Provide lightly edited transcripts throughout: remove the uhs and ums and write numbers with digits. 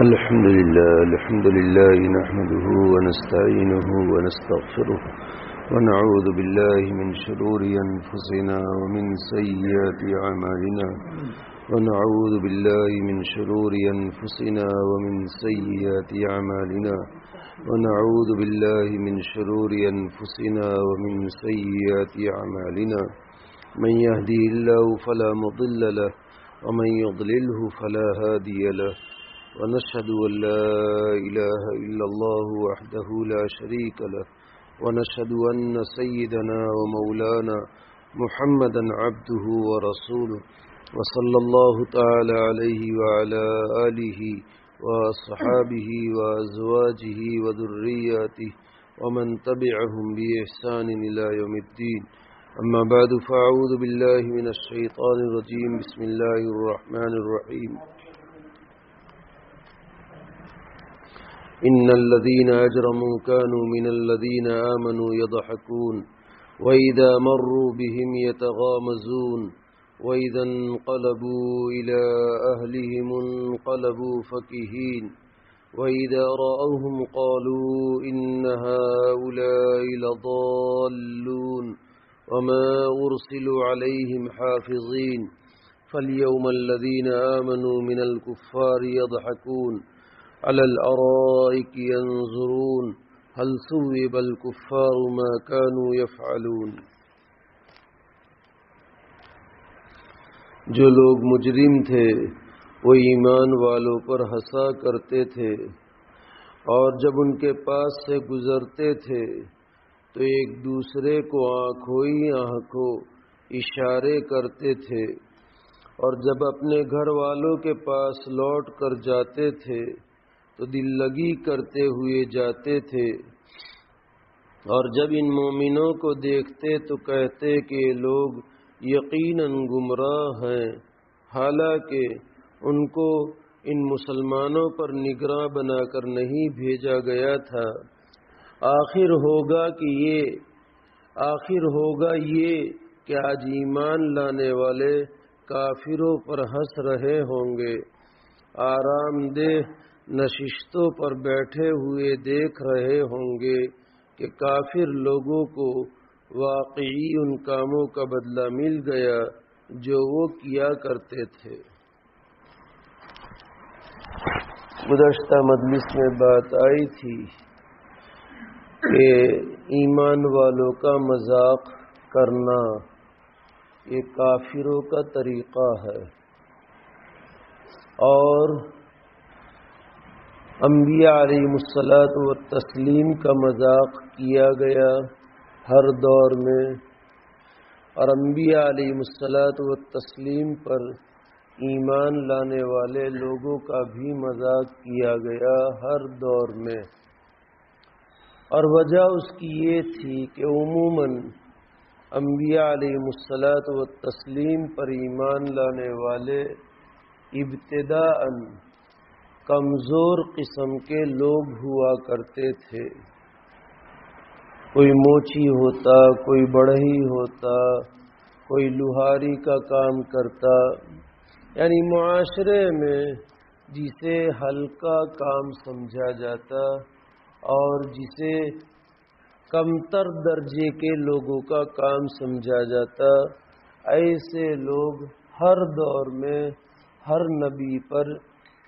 الحمد لله نحمده ونستعينه ونستغفره ونعوذ بالله من شرور أنفسنا ومن سيئات أعمالنا ونعوذ بالله من شرور أنفسنا ومن سيئات أعمالنا ونعوذ بالله من شرور أنفسنا ومن سيئات أعمالنا من يهدي الله فلا مضل له ومن يضلله فلا هادي له ونشهد أن لا إله إلا الله وحده لا شريك له ونشهد أن سيدنا ومولانا محمدا عبده ورسوله وصلى الله تعالى عليه وعلى آله وصحابه وأزواجه وذرياته ومن تبعهم بإحسان إلى يوم الدين أما بعد فأعوذ بالله من الشيطان الرجيم بسم الله الرحمن الرحيم إن الذين أجرموا كانوا من الذين آمنوا يضحكون وإذا مروا بهم يتغامزون وإذا انقلبوا إلى أهلهم انقلبوا فكهين وإذا رأوهم قالوا إن هؤلاء لضالون وما أرسلوا عليهم حافظين فاليوم الذين آمنوا من الكفار يضحكون على الأرائك ينظرون هل ثوب الكفار ما كانوا يفعلون. جو لوگ مجرم تھے وہ ایمان والوں پر ہنسا کرتے تھے اور جب ان کے پاس سے گزرتے تھے تو ایک دوسرے کو آنکھوں ہی آنکھوں اشارے کرتے تھے اور جب اپنے گھر والوں کے پاس لوٹ کر جاتے تھے تو دل لگی کرتے ہوئے جاتے تھے اور جب ان مومنوں کو دیکھتے تو کہتے کہ لوگ یقیناً گمراہ ہیں، حالانکہ ان کو ان مسلمانوں پر نگراں بنا کر نہیں بھیجا گیا تھا. آخر ہوگا یہ کہ آج ایمان لانے والے کافروں پر ہنس رہے ہوں گے، آرام دہ نشستوں پر بیٹھے ہوئے دیکھ رہے ہوں گے کہ کافر لوگوں کو واقعی ان کاموں کا بدلہ مل گیا جو وہ کیا کرتے تھے. گزشتہ مجلس میں بات آئی تھی کہ ایمان والوں کا مذاق کرنا یہ کافروں کا طریقہ ہے اور انبیاء علیہم الصلاۃ والتسلیم کا مذاق کیا گیا ہر دور میں، اور انبیاء علیہم الصلاۃ والتسلیم پر ایمان لانے والے لوگوں کا بھی مذاق کیا گیا ہر دور میں. اور وجہ اس کی یہ تھی کہ عموماً انبیاء علیہم الصلاۃ والتسلیم پر ایمان لانے والے ابتداءً کمزور قسم کے لوگ ہوا کرتے تھے. کوئی موچی ہوتا، کوئی بڑھئی ہوتا، کوئی لوہاری کا کام کرتا، یعنی معاشرے میں جسے ہلکا کام سمجھا جاتا اور جسے کمتر درجے کے لوگوں کا کام سمجھا جاتا، ایسے لوگ ہر دور میں ہر نبی پر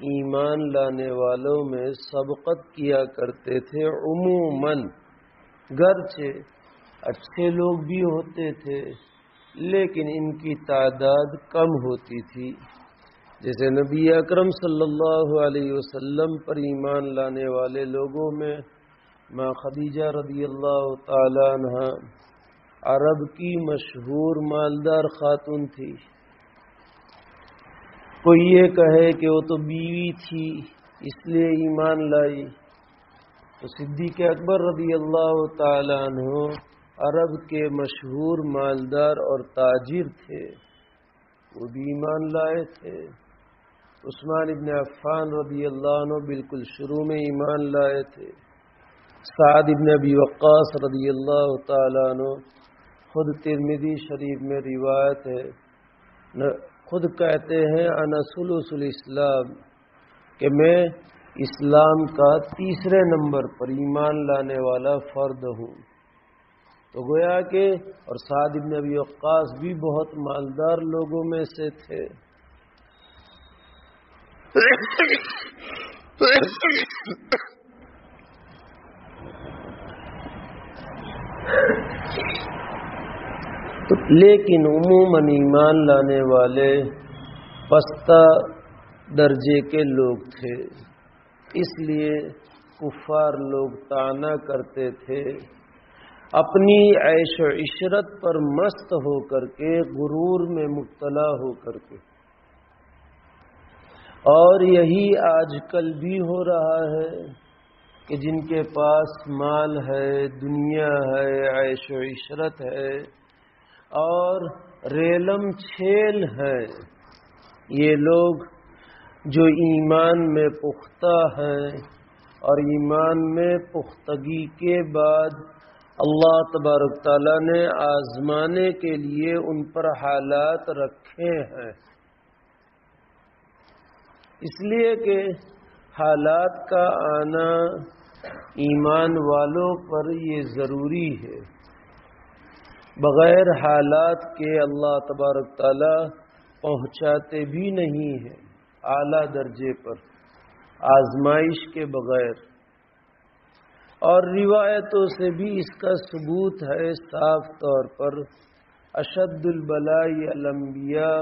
ایمان لانے والوں میں سبقت کیا کرتے تھے. عموماً گرچہ اچھے لوگ بھی ہوتے تھے لیکن ان کی تعداد کم ہوتی تھی. جیسے نبی اکرم صلی اللہ علیہ وسلم پر ایمان لانے والے لوگوں میں ماں خدیجہ رضی اللہ تعالی عنہا عرب کی مشہور مالدار خاتون تھی. کوئی یہ کہے کہ وہ تو بیوی تھی اس لیے ایمان لائی، تو صدیق اکبر رضی اللہ تعالی عنہ عرب کے مشہور مالدار اور تاجر تھے، وہ بھی ایمان لائے تھے. عثمان ابن عفان رضی اللہ عنہ بالکل شروع میں ایمان لائے تھے. سعد ابن ابی وقاص رضی اللہ تعالی عنہ، خود ترمذی شریف میں روایت ہے، خود کہتے ہیں انا ثلث الاسلام، کہ میں اسلام کا تیسرے نمبر پر ایمان لانے والا فرد ہوں۔ تو گویا کہ اور سعد بن ابی وقاص بھی بہت مالدار لوگوں میں سے تھے۔ لیکن عموماً ایمان لانے والے پستہ درجے کے لوگ تھے، اس لیے کفار لوگ طعنہ کرتے تھے، اپنی عیش و عشرت پر مست ہو کر کے، غرور میں مبتلا ہو کر کے۔ اور یہی آج کل بھی ہو رہا ہے کہ جن کے پاس مال ہے، دنیا ہے، عیش و عشرت ہے اور ریلم چھیل ہے، یہ لوگ جو ایمان میں پختہ ہیں اور ایمان میں پختگی کے بعد اللہ تبارک تعالیٰ نے آزمانے کے لیے ان پر حالات رکھے ہیں، اس لیے کہ حالات کا آنا ایمان والوں پر یہ ضروری ہے۔ بغیر حالات کے اللہ تبارک تعالیٰ پہنچاتے بھی نہیں ہیں اعلیٰ درجے پر، آزمائش کے بغیر۔ اور روایتوں سے بھی اس کا ثبوت ہے صاف طور پر، اشد البلاء الانبیاء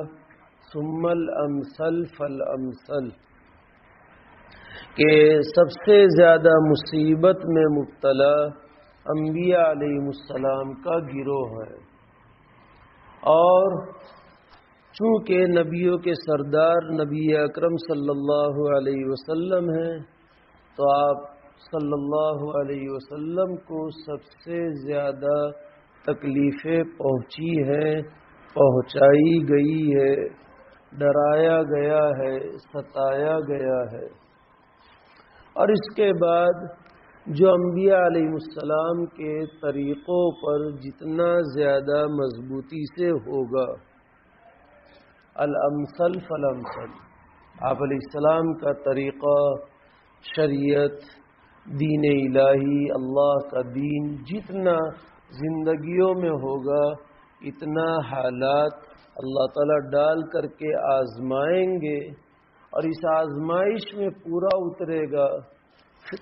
ثم الامثل فالامثل، کہ سب سے زیادہ مصیبت میں مبتلا انبیاء علیہ السلام کا گروہ ہے۔ اور چونکہ نبیوں کے سردار نبی اکرم صلی اللہ علیہ وسلم ہیں، تو آپ صلی اللہ علیہ وسلم کو سب سے زیادہ تکلیفیں پہنچی ہیں، پہنچائی گئی ہے، ڈرایا گیا ہے، ستایا گیا ہے۔ اور اس کے بعد جو انبیاء علیہ السلام کے طریقوں پر جتنا زیادہ مضبوطی سے ہوگا، الامثل فالامثل، آپ علیہ السلام کا طریقہ، شریعت، دین الہی، اللہ کا دین جتنا زندگیوں میں ہوگا، اتنا حالات اللہ تعالیٰ ڈال کر کے آزمائیں گے، اور اس آزمائش میں پورا اترے گا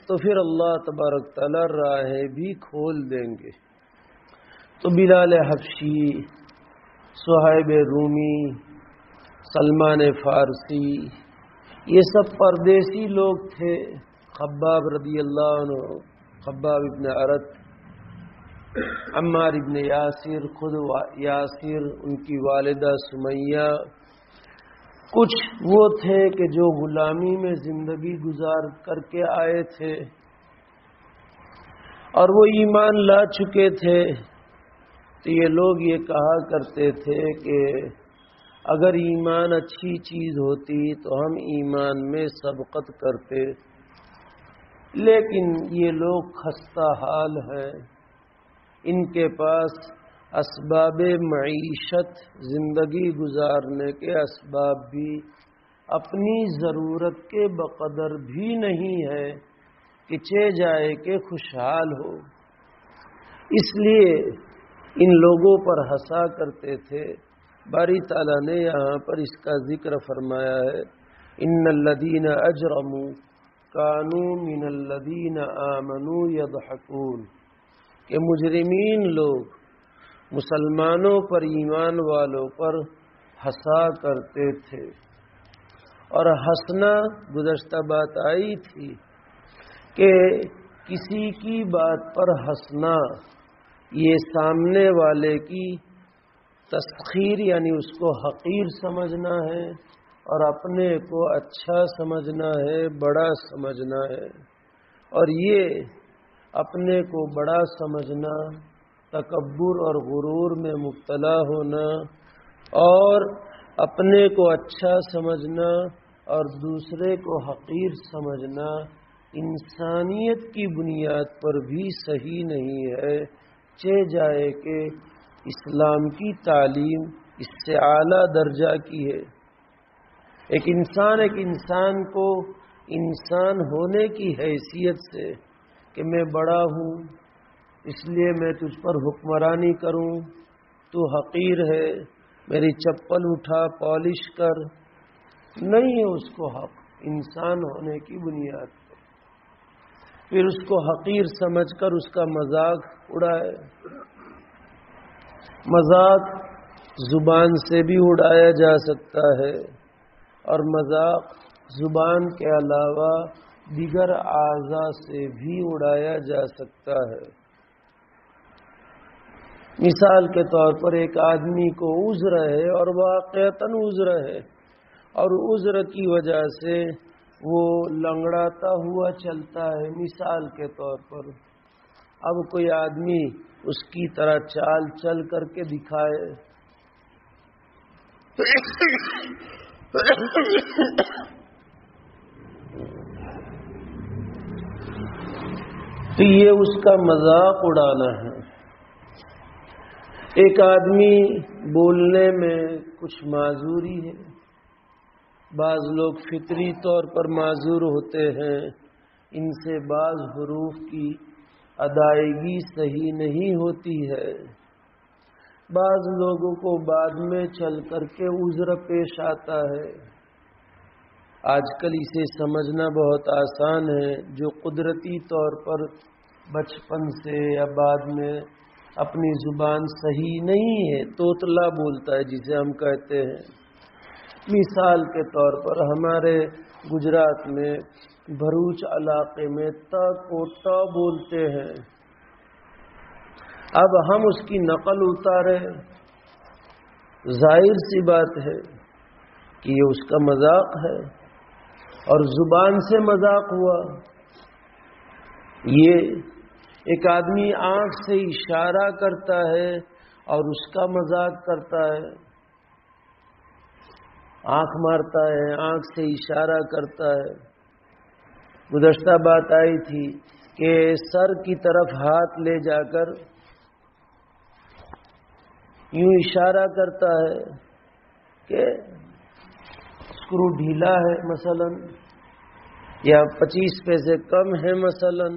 تو پھر اللہ تبارک تعالیٰ راہیں بھی کھول دیں گے۔ تو بلال حبشی، صہیب رومی، سلمان فارسی، یہ سب پردیسی لوگ تھے۔ خباب رضی اللہ عنہ، خباب ابن عرت، عمار ابن یاسر، خود یاسر، ان کی والدہ سمیہ، کچھ وہ تھے کہ جو غلامی میں زندگی گزار کر کے آئے تھے اور وہ ایمان لا چکے تھے، تو یہ لوگ یہ کہا کرتے تھے کہ اگر ایمان اچھی چیز ہوتی تو ہم ایمان میں سبقت کرتے، لیکن یہ لوگ خستہ حال ہیں، ان کے پاس اسباب معیشت، زندگی گزارنے کے اسباب بھی اپنی ضرورت کے بقدر بھی نہیں ہے کہ چے جائے کہ خوشحال ہو، اس لیے ان لوگوں پر ہنسا کرتے تھے۔ باری تعالیٰ نے یہاں پر اس کا ذکر فرمایا ہے، ان الذین اجرموا کانوا من الذین آمنوا یضحکون، کہ مجرمین لوگ مسلمانوں پر، ایمان والوں پر ہنسا کرتے تھے۔ اور ہنسنا، گزشتہ بات آئی تھی کہ کسی کی بات پر ہنسنا یہ سامنے والے کی تسخیر، یعنی اس کو حقیر سمجھنا ہے اور اپنے کو اچھا سمجھنا ہے، بڑا سمجھنا ہے۔ اور یہ اپنے کو بڑا سمجھنا، تکبر اور غرور میں مبتلا ہونا اور اپنے کو اچھا سمجھنا اور دوسرے کو حقیر سمجھنا انسانیت کی بنیاد پر بھی صحیح نہیں ہے، چہ جائے کہ اسلام کی تعلیم اس سے اعلیٰ درجہ کی ہے۔ ایک انسان کو انسان ہونے کی حیثیت سے کہ میں بڑا ہوں اس لیے میں تجھ پر حکمرانی کروں، تو حقیر ہے، میری چپل اٹھا پالش کر، نہیں ہے اس کو حق انسان ہونے کی بنیاد پر۔ پھر اس کو حقیر سمجھ کر اس کا مذاق اڑائے۔ مذاق زبان سے بھی اڑایا جا سکتا ہے، اور مذاق زبان کے علاوہ دیگر اعضاء سے بھی اڑایا جا سکتا ہے۔ مثال کے طور پر ایک آدمی کو عذر ہے اور واقعتاً عذر ہے، اور عذر کی وجہ سے وہ لنگڑاتا ہوا چلتا ہے، مثال کے طور پر۔ اب کوئی آدمی اس کی طرح چال چل کر کے دکھائے تو یہ اس کا مذاق اڑانا ہے۔ ایک آدمی بولنے میں کچھ معذوری ہے، بعض لوگ فطری طور پر معذور ہوتے ہیں، ان سے بعض حروف کی ادائیگی صحیح نہیں ہوتی ہے، بعض لوگوں کو بعد میں چل کر کے عذر پیش آتا ہے۔ آج کل اسے سمجھنا بہت آسان ہے، جو قدرتی طور پر بچپن سے یا بعد میں اپنی زبان صحیح نہیں ہے، توتلا بولتا ہے جسے ہم کہتے ہیں۔ مثال کے طور پر ہمارے گجرات میں بھروچ علاقے میں ت کو ٹ بولتے ہیں۔ اب ہم اس کی نقل اتارے، ظاہر سی بات ہے کہ یہ اس کا مذاق ہے، اور زبان سے مذاق ہوا۔ یہ ایک آدمی آنکھ سے اشارہ کرتا ہے اور اس کا مذاق کرتا ہے، آنکھ مارتا ہے، آنکھ سے اشارہ کرتا ہے۔ گزشتہ بات آئی تھی کہ سر کی طرف ہاتھ لے جا کر یوں اشارہ کرتا ہے کہ اسکرو ڈھیلا ہے مثلا، یا 25 پیسے کم ہے مثلا،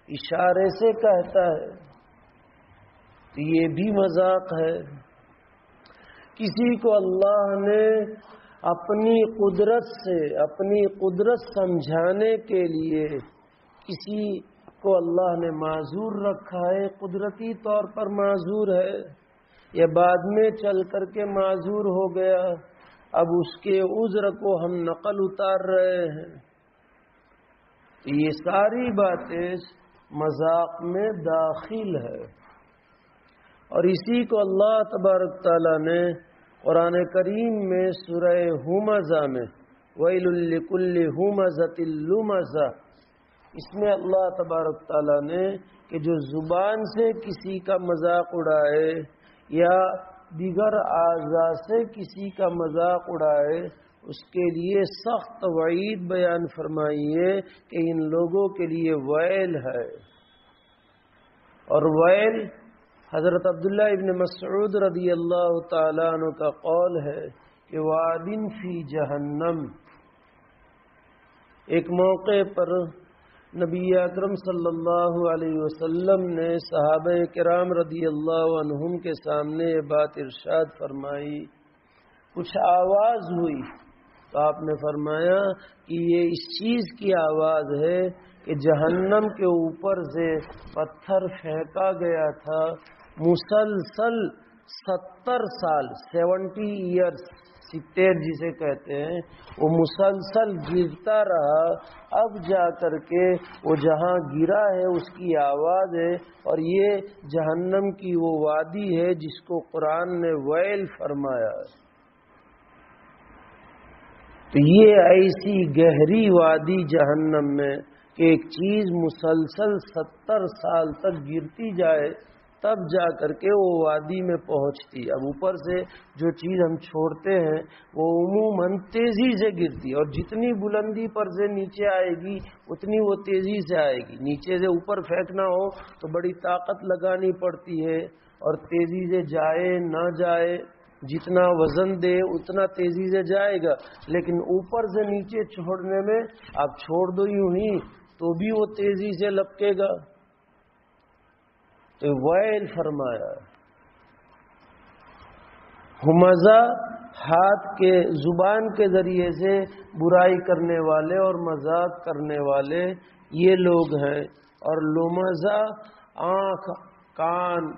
اشارے سے کہتا ہے، تو یہ بھی مذاق ہے۔ کسی کو اللہ نے اپنی قدرت سے، اپنی قدرت سمجھانے کے لیے کسی کو اللہ نے معذور رکھا ہے، قدرتی طور پر معذور ہے، یا بعد میں چل کر کے معذور ہو گیا، اب اس کے عذر کو ہم نقل اتار رہے ہیں۔ یہ ساری باتیں مذاق میں داخل ہے، اور اسی کو اللہ تبارک تعالیٰ نے قرآن کریم میں سورہ ہمزہ میں وَيْلٌ لِكُلِّ ہُمَزَةٍ لُمَزَةٍ، اس میں اللہ تبارک تعالیٰ نے کہ جو زبان سے کسی کا مذاق اڑائے یا دیگر اعضاء سے کسی کا مذاق اڑائے، اس کے لیے سخت وعید بیان فرمائی ہے کہ ان لوگوں کے لیے ویل ہے۔ اور ویل حضرت عبداللہ ابن مسعود رضی اللہ تعالیٰ عنہ کا قول ہے کہ وادن فی جہنم۔ ایک موقع پر نبی اکرم صلی اللہ علیہ وسلم نے صحابہ کرام رضی اللہ عنہم کے سامنے یہ بات ارشاد فرمائی، کچھ آواز ہوئی تو آپ نے فرمایا کہ یہ اس چیز کی آواز ہے کہ جہنم کے اوپر سے پتھر پھینکا گیا تھا، مسلسل 70 سال 70 ایئرس، 70 جسے کہتے ہیں، وہ مسلسل گرتا رہا، اب جا کر کے وہ جہاں گرا ہے اس کی آواز ہے، اور یہ جہنم کی وہ وادی ہے جس کو قرآن نے ویل فرمایا۔ تو یہ ایسی گہری وادی جہنم میں کہ ایک چیز مسلسل 70 سال تک گرتی جائے تب جا کر کے وہ وادی میں پہنچتی۔ اب اوپر سے جو چیز ہم چھوڑتے ہیں وہ عموماً تیزی سے گرتی، اور جتنی بلندی پر سے نیچے آئے گی اتنی وہ تیزی سے آئے گی۔ نیچے سے اوپر پھینکنا ہو تو بڑی طاقت لگانی پڑتی ہے، اور تیزی سے جائے نہ جائے جتنا وزن دے اتنا تیزی سے جائے گا، لیکن اوپر سے نیچے چھوڑنے میں آپ چھوڑ دو یوں ہی تو بھی وہ تیزی سے لپکے گا۔ تو ویل فرمایا، ہمزہ ہاتھ کے زبان کے ذریعے سے برائی کرنے والے اور مذاق کرنے والے یہ لوگ ہیں، اور لمزہ آنکھ، کان،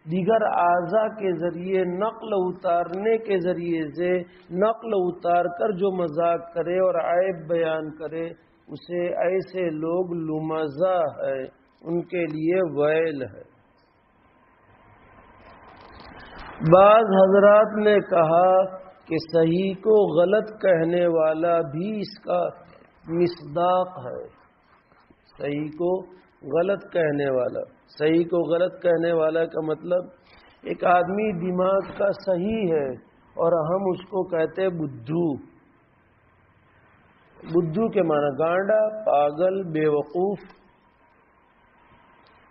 دیگر اعضاء کے ذریعے نقل اتارنے کے ذریعے سے نقل اتار کر جو مذاق کرے اور عیب بیان کرے اسے ایسے لوگ لمزہ ہے، ان کے لیے ویل ہے۔ بعض حضرات نے کہا کہ صحیح کو غلط کہنے والا بھی اس کا مصداق ہے۔ صحیح کو غلط کہنے والا، صحیح کو غلط کہنے والا کا مطلب ایک آدمی دماغ کا صحیح ہے اور ہم اس کو کہتے بدھو۔ بدھو کے معنی گانڈا، پاگل، بے وقوف۔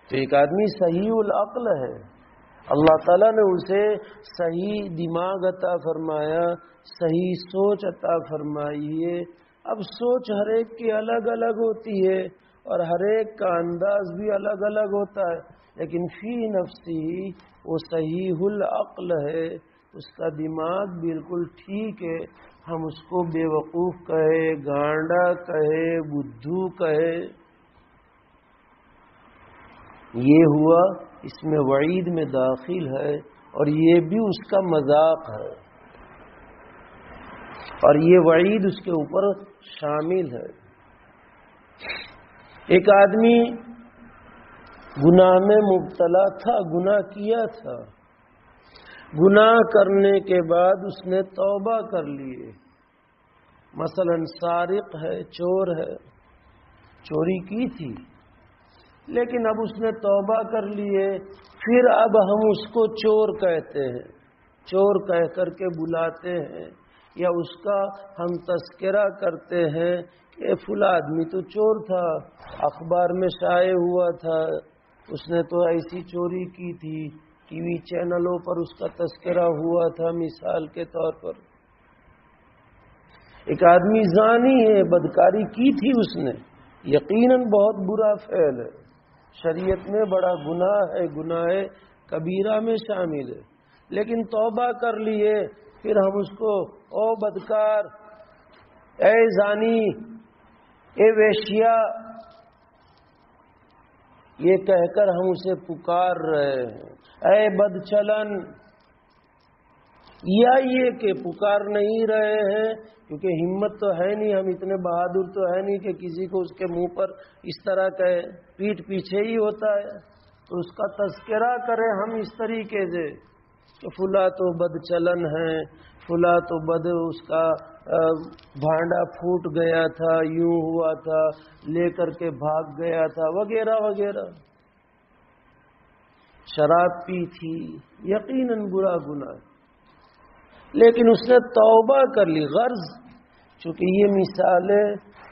تو ایک آدمی صحیح العقل ہے، اللہ تعالیٰ نے اسے صحیح دماغ عطا فرمایا، صحیح سوچ عطا فرمائی ہے۔ اب سوچ ہر ایک کی الگ الگ ہوتی ہے اور ہر ایک کا انداز بھی الگ الگ ہوتا ہے، لیکن فی نفسی وہ صحیح العقل ہے، اس کا دماغ بالکل ٹھیک ہے۔ ہم اس کو بے وقوف کہے، گانڈا کہے، بدھو کہے، یہ ہوا اس میں وعید میں داخل ہے، اور یہ بھی اس کا مذاق ہے، اور یہ وعید اس کے اوپر شامل ہے۔ ایک آدمی گناہ میں مبتلا تھا، گناہ کیا تھا، گناہ کرنے کے بعد اس نے توبہ کر لیے۔ مثلا سارق ہے، چور ہے، چوری کی تھی لیکن اب اس نے توبہ کر لیے، پھر اب ہم اس کو چور کہتے ہیں، چور کہہ کر کے بلاتے ہیں، یا اس کا ہم تذکرہ کرتے ہیں کہ فلاں آدمی تو چور تھا، اخبار میں شائع ہوا تھا، اس نے تو ایسی چوری کی تھی، ٹی وی چینلوں پر اس کا تذکرہ ہوا تھا مثال کے طور پر۔ ایک آدمی زانی ہے، بدکاری کی تھی اس نے، یقیناً بہت برا فعل ہے، شریعت میں بڑا گناہ ہے، گناہ کبیرہ میں شامل ہے، لیکن توبہ کر لیے، پھر ہم اس کو او بدکار، اے زانی، اے ویشیا، یہ کہہ کر ہم اسے پکار رہے ہیں، اے بدچلن، یا یہ کہ پکار نہیں رہے ہیں کیونکہ ہمت تو ہے نہیں، ہم اتنے بہادر تو ہے نہیں کہ کسی کو اس کے منہ پر اس طرح کہے، پیٹھ پیچھے ہی ہوتا ہے، تو اس کا تذکرہ کریں ہم اس طریقے سے کہ فلاں تو بد چلن ہے، فلاں تو بد، اس کا بھانڈا پھوٹ گیا تھا، یوں ہوا تھا، لے کر کے بھاگ گیا تھا، وغیرہ وغیرہ، شراب پی تھی، یقیناً برا گناہ، لیکن اس نے توبہ کر لی۔ غرض چونکہ یہ مثالیں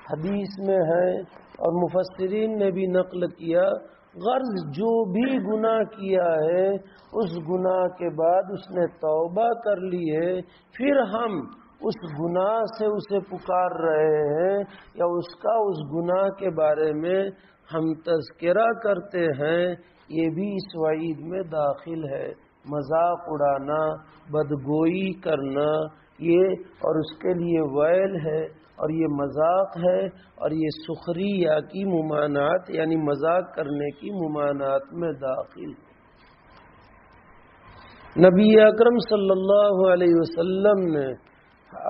حدیث میں ہیں اور مفسرین نے بھی نقل کیا، غرض جو بھی گناہ کیا ہے اس گناہ کے بعد اس نے توبہ کر لی ہے، پھر ہم اس گناہ سے اسے پکار رہے ہیں یا اس کا اس گناہ کے بارے میں ہم تذکرہ کرتے ہیں، یہ بھی اس وعید میں داخل ہے۔ مذاق اڑانا، بدگوئی کرنا، یہ اور اس کے لیے ویل ہے، اور یہ مذاق ہے، اور یہ سخریہ کی ممانعت یعنی مذاق کرنے کی ممانعت میں داخل ہے۔ نبی اکرم صلی اللہ علیہ وسلم نے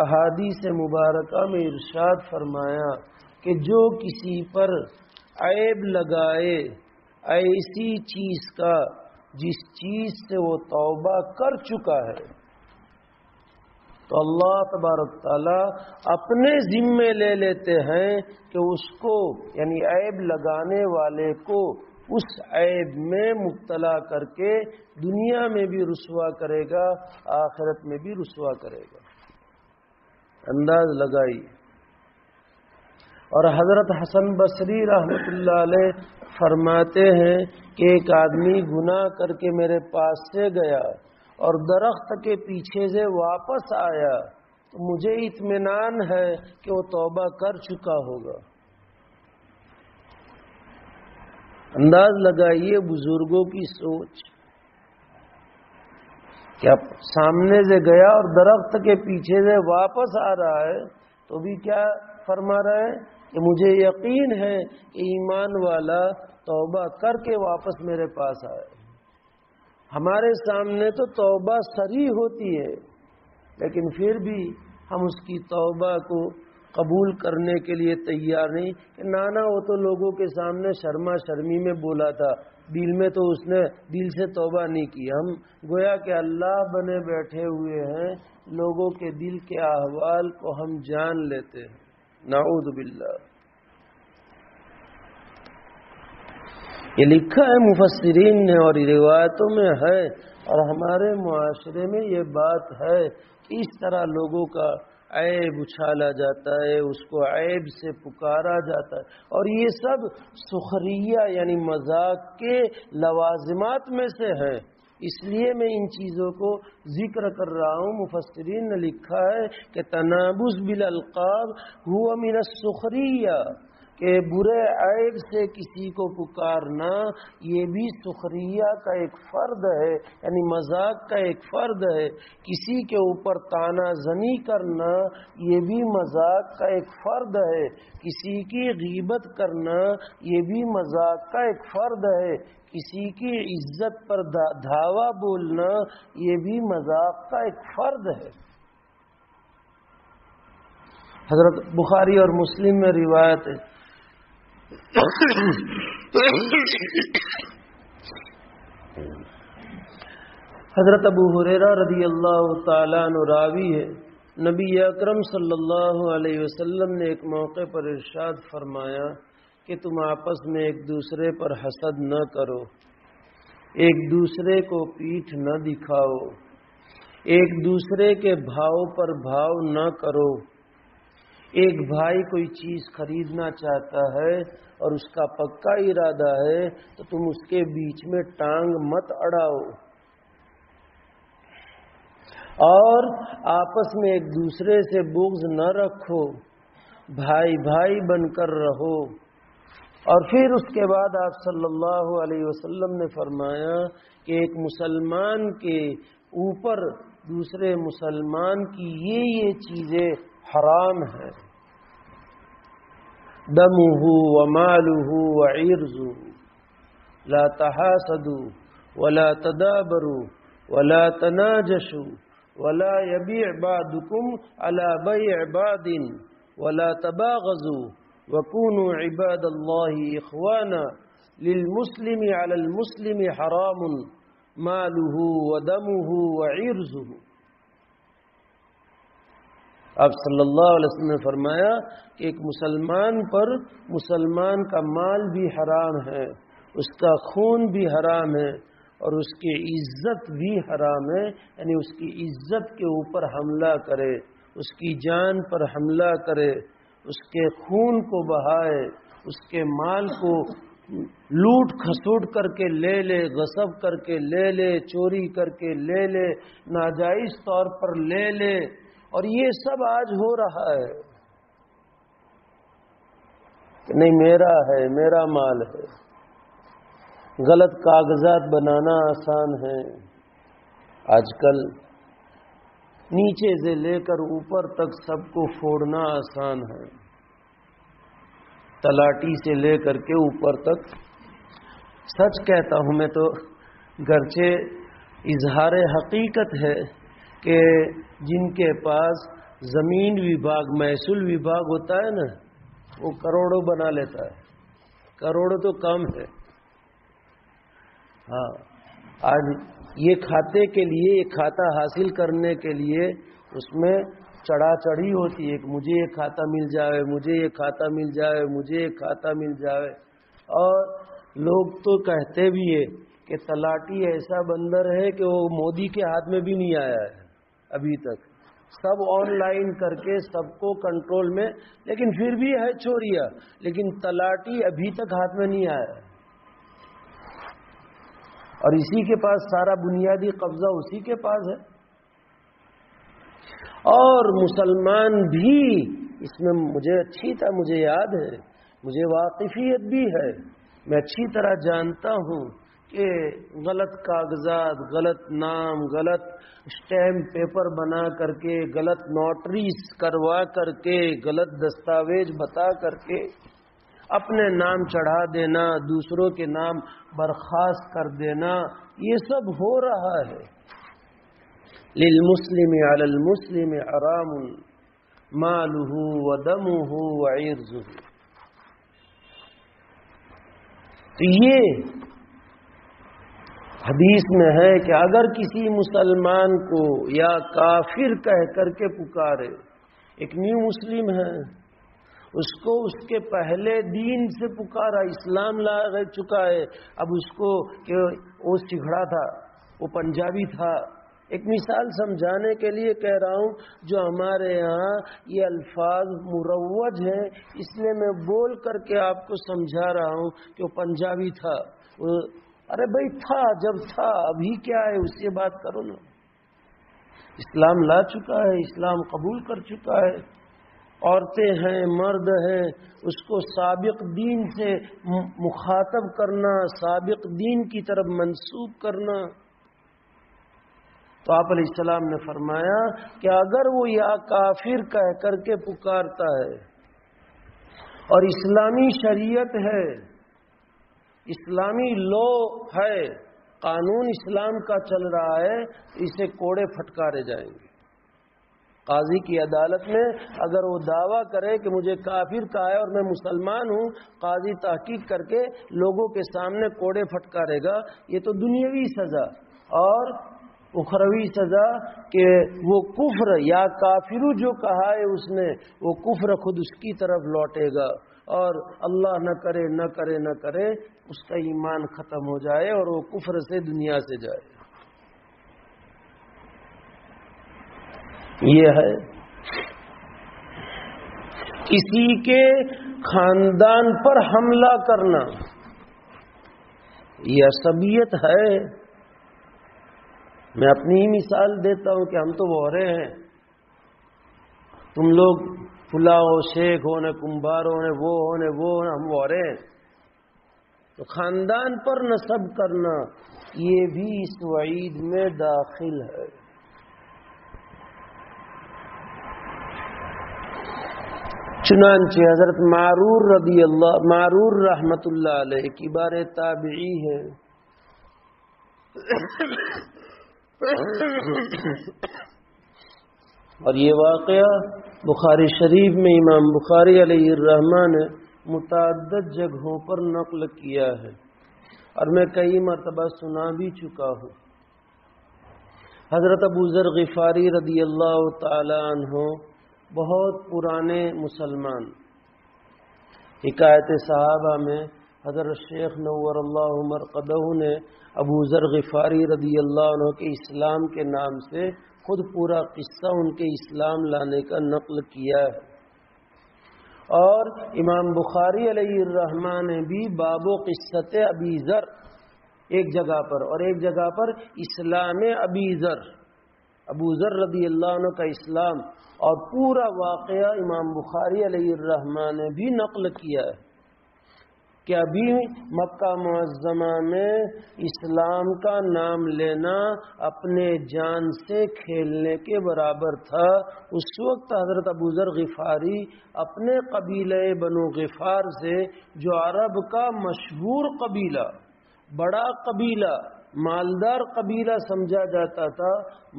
احادیث مبارکہ میں ارشاد فرمایا کہ جو کسی پر عیب لگائے ایسی چیز کا جس چیز سے وہ توبہ کر چکا ہے، تو اللہ تبارک تعالیٰ اپنے ذمے لے لیتے ہیں کہ اس کو یعنی عیب لگانے والے کو اس عیب میں مبتلا کر کے دنیا میں بھی رسوا کرے گا، آخرت میں بھی رسوا کرے گا۔ انداز لگائی۔ اور حضرت حسن بصری رحمۃ اللہ علیہ فرماتے ہیں کہ ایک آدمی گناہ کر کے میرے پاس سے گیا اور درخت کے پیچھے سے واپس آیا تو مجھے اطمینان ہے کہ وہ توبہ کر چکا ہوگا۔ انداز لگائیے بزرگوں کی سوچ، کیا سامنے سے گیا اور درخت کے پیچھے سے واپس آ رہا ہے تو بھی کیا فرما رہا ہے کہ مجھے یقین ہے کہ ایمان والا توبہ کر کے واپس میرے پاس آئے۔ ہمارے سامنے تو توبہ صریح ہوتی ہے، لیکن پھر بھی ہم اس کی توبہ کو قبول کرنے کے لیے تیار نہیں کہ نانا وہ تو لوگوں کے سامنے شرما شرمی میں بولا تھا، دل میں تو اس نے دل سے توبہ نہیں کی۔ ہم گویا کہ اللہ بنے بیٹھے ہوئے ہیں، لوگوں کے دل کے احوال کو ہم جان لیتے ہیں، نعوذ باللہ۔ یہ لکھا ہے مفسرین نے اور روایتوں میں ہے، اور ہمارے معاشرے میں یہ بات ہے کہ اس طرح لوگوں کا عیب اچھالا جاتا ہے، اس کو عیب سے پکارا جاتا ہے، اور یہ سب سخریہ یعنی مذاق کے لوازمات میں سے ہے۔ اس لیے میں ان چیزوں کو ذکر کر رہا ہوں۔ مفسرین نے لکھا ہے کہ تنابز بالالقاب ہوا من السخریہ، کہ برے عیب سے کسی کو پکارنا یہ بھی سخریہ کا ایک فرد ہے، یعنی مذاق کا ایک فرد ہے۔ کسی کے اوپر طعنہ زنی کرنا یہ بھی مذاق کا ایک فرد ہے۔ کسی کی غیبت کرنا یہ بھی مذاق کا ایک فرد ہے۔ کسی کی عزت پر دھاوا بولنا یہ بھی مذاق کا ایک فرد ہے۔ حضرت بخاری اور مسلم میں روایت ہے، حضرت ابو ہریرہ رضی اللہ تعالیٰ عنہ راوی ہے، نبی اکرم صلی اللہ علیہ وسلم نے ایک موقع پر ارشاد فرمایا کہ تم آپس میں ایک دوسرے پر حسد نہ کرو، ایک دوسرے کو پیٹھ نہ دکھاؤ، ایک دوسرے کے بھاؤ پر بھاؤ نہ کرو۔ ایک بھائی کوئی چیز خریدنا چاہتا ہے اور اس کا پکا ارادہ ہے تو تم اس کے بیچ میں ٹانگ مت اڑاؤ، اور آپس میں ایک دوسرے سے بغض نہ رکھو، بھائی بھائی بن کر رہو۔ اور پھر اس کے بعد آپ صلی اللہ علیہ وسلم نے فرمایا کہ ایک مسلمان کے اوپر دوسرے مسلمان کی یہ چیزیں حرام ہے، دمہ ومالہ وعرضہ، لا تحاسدوا ولا تدابروا ولا تناجشوا ولا يبيع بعضكم على بيع بعض ولا تباغضوا وكونوا عباد الله اخوانا، للمسلم على المسلم حرام ماله ودمه وعرضه۔ آپ صلی اللہ علیہ وسلم نے فرمایا کہ ایک مسلمان پر مسلمان کا مال بھی حرام ہے، اس کا خون بھی حرام ہے، اور اس کی عزت بھی حرام ہے، یعنی اس کی عزت کے اوپر حملہ کرے، اس کی جان پر حملہ کرے، اس کے خون کو بہائے، اس کے مال کو لوٹ کھسوٹ کر کے لے لے، غصب کر کے لے لے، چوری کر کے لے لے، ناجائز طور پر لے لے۔ اور یہ سب آج ہو رہا ہے کہ نہیں میرا ہے، میرا مال ہے۔ غلط کاغذات بنانا آسان ہے آج کل، نیچے سے لے کر اوپر تک سب کو پھوڑنا آسان ہے، تلاٹی سے لے کر کے اوپر تک۔ سچ کہتا ہوں میں تو، گرچہ اظہار حقیقت ہے کہ جن کے پاس زمین وبھاگ، محصول وبھاگ ہوتا ہے نا، وہ کروڑوں بنا لیتا ہے، کروڑوں تو کم ہے۔ ہاں، آج یہ کھاتے کے لیے، یہ کھاتا حاصل کرنے کے لیے اس میں چڑھا چڑھی ہوتی ہے کہ مجھے یہ کھاتا مل جائے، مجھے یہ کھاتا مل جائے، مجھے یہ کھاتا مل جائے۔ اور لوگ تو کہتے بھی ہے کہ تلاٹی ایسا بندر ہے کہ وہ مودی کے ہاتھ میں بھی نہیں آیا ہے ابھی تک، سب آن لائن کر کے سب کو کنٹرول میں، لیکن پھر بھی ہے چوریا، لیکن تلاٹی ابھی تک ہاتھ میں نہیں آیا۔ اور اسی کے پاس سارا بنیادی قبضہ اسی کے پاس ہے. اور مسلمان بھی اس میں مجھے اچھی طرح مجھے یاد ہے، مجھے واقفیت بھی ہے، میں اچھی طرح جانتا ہوں کہ غلط کاغذات، غلط نام، غلط اسٹیمپ پیپر بنا کر کے، غلط نوٹریز کروا کر کے، غلط دستاویز بتا کر کے اپنے نام چڑھا دینا، دوسروں کے نام برخاست کر دینا، یہ سب ہو رہا ہے. للمسلم علی المسلم حرام مالہ ودمہ وعرضہ. تو یہ حدیث میں ہے کہ اگر کسی مسلمان کو یا کافر کہہ کر کے پکارے، ایک نیو مسلم ہے، اس کو اس کے پہلے دین سے پکارا، اسلام لا چکا ہے، اب اس کو کہ وہ سگھڑا تھا، وہ پنجابی تھا. ایک مثال سمجھانے کے لیے کہہ رہا ہوں، جو ہمارے یہاں یہ الفاظ مروج ہیں، اس لیے میں بول کر کے آپ کو سمجھا رہا ہوں کہ وہ پنجابی تھا. ارے بھائی تھا، جب تھا، ابھی کیا ہے، اس سے بات کرو نا. اسلام لا چکا ہے، اسلام قبول کر چکا ہے. عورتیں ہیں، مرد ہیں، اس کو سابق دین سے مخاطب کرنا، سابق دین کی طرف منسوب کرنا. تو آپ علیہ السلام نے فرمایا کہ اگر وہ یا کافر کہہ کر کے پکارتا ہے اور اسلامی شریعت ہے، اسلامی لا ہے، قانون اسلام کا چل رہا ہے، اسے کوڑے پھٹکارے جائیں گے. قاضی کی عدالت میں اگر وہ دعویٰ کرے کہ مجھے کافر کہا ہے اور میں مسلمان ہوں، قاضی تحقیق کر کے لوگوں کے سامنے کوڑے پھٹکارے گا. یہ تو دنیاوی سزا، اور اخروی سزا کہ وہ کفر یا کافر جو کہا ہے اس نے، وہ کفر خود اس کی طرف لوٹے گا، اور اللہ نہ کرے نہ کرے نہ کرے اس کا ایمان ختم ہو جائے اور وہ کفر سے دنیا سے جائے. یہ ہے کسی کے خاندان پر حملہ کرنا، یہ عصبیت ہے. میں اپنی ہی مثال دیتا ہوں کہ ہم تو وہرے ہیں، تم لوگ فلاں ہو، شیخ ہو، نے کمبار ہو، نے وہ ہو، نے وہ ہو، ہم وہرے ہیں. تو خاندان پر نسب کرنا یہ بھی اس وعید میں داخل ہے. چنانچہ حضرت معرور رحمت اللہ علیہ کی بار تابعی ہے، اور یہ واقعہ بخاری شریف میں امام بخاری علیہ الرحمہ نے متعدد جگہوں پر نقل کیا ہے، اور میں کئی مرتبہ سنا بھی چکا ہوں. حضرت ابو ذر غفاری رضی اللہ تعالی عنہ بہت پرانے مسلمان. حکایت صحابہ میں حضرت شیخ نور اللہ مرقدہ نے ابو ذر غفاری رضی اللہ عنہ کے اسلام کے نام سے خود پورا قصہ ان کے اسلام لانے کا نقل کیا ہے. اور امام بخاری علیہ الرحمہ نے بھی باب و قصت ابی ذر ایک جگہ پر، اور ایک جگہ پر اسلام ابی ذر، ابو ذر رضی اللہ عنہ کا اسلام، اور پورا واقعہ امام بخاری علیہ الرحمہ نے بھی نقل کیا ہے کہ ابھی مکہ معظمہ میں اسلام کا نام لینا اپنے جان سے کھیلنے کے برابر تھا. اس وقت حضرت ابو ذر غفاری اپنے قبیلہ بنو غفار سے، جو عرب کا مشہور قبیلہ، بڑا قبیلہ، مالدار قبیلہ سمجھا جاتا تھا،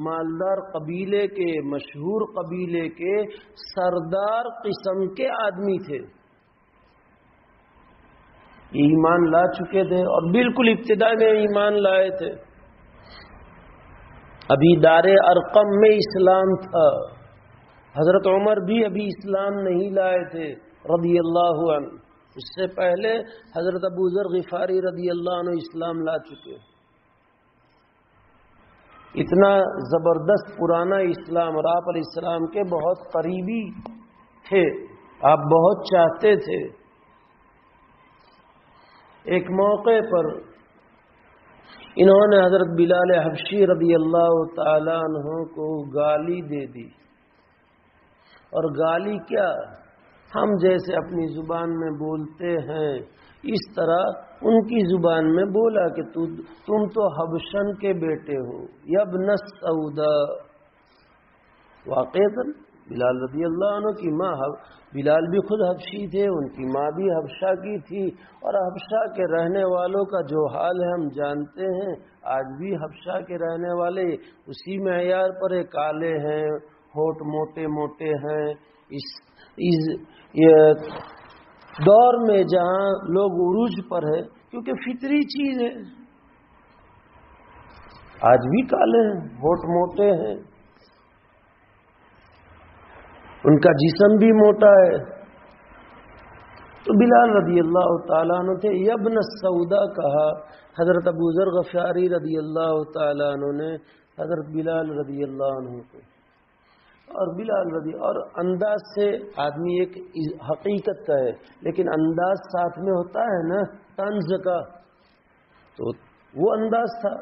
مالدار قبیلے کے، مشہور قبیلے کے سردار قسم کے آدمی تھے. ایمان لا چکے تھے اور بالکل ابتدا میں ایمان لائے تھے. ابھی دار ارقم میں اسلام تھا. حضرت عمر بھی ابھی اسلام نہیں لائے تھے رضی اللہ عنہ. اس سے پہلے حضرت ابو ذر غفاری رضی اللہ عنہ اسلام لا چکے. اتنا زبردست پرانا اسلام، اور آپ علیہ السلام کے بہت قریبی تھے، آپ بہت چاہتے تھے. ایک موقع پر انہوں نے حضرت بلال حبشی رضی اللہ تعالیٰ عنہ کو گالی دے دی. اور گالی کیا؟ ہم جیسے اپنی زبان میں بولتے ہیں اس طرح ان کی زبان میں بولا کہ تم تو حبشن کے بیٹے ہو، یبن السودا. واقعتاً بلال رضی اللہ عنہ کی ماں، بلال بھی خود حبشی تھے، ان کی ماں بھی حبشہ کی تھی، اور حبشہ کے رہنے والوں کا جو حال ہے ہم جانتے ہیں. آج بھی حبشہ کے رہنے والے اسی معیار پر کالے ہیں، ہونٹ موٹے موٹے ہیں. اس دور میں جہاں لوگ عروج پر ہے، کیونکہ فطری چیز ہے، آج بھی کالے ہیں، ہونٹ موٹے ہیں، ان کا جسم بھی موٹا ہے. تو بلال رضی اللہ تعالیٰ عنہ تھے. یبن السودا کہا حضرت ابو ذر غفاری رضی اللہ تعالیٰ عنہ نے حضرت بلال رضی اللہ عنہ کو. اور بلال رضی، اور انداز سے آدمی ایک حقیقت کا ہے، لیکن انداز ساتھ میں ہوتا ہے نا طنز کا، تو وہ انداز تھا.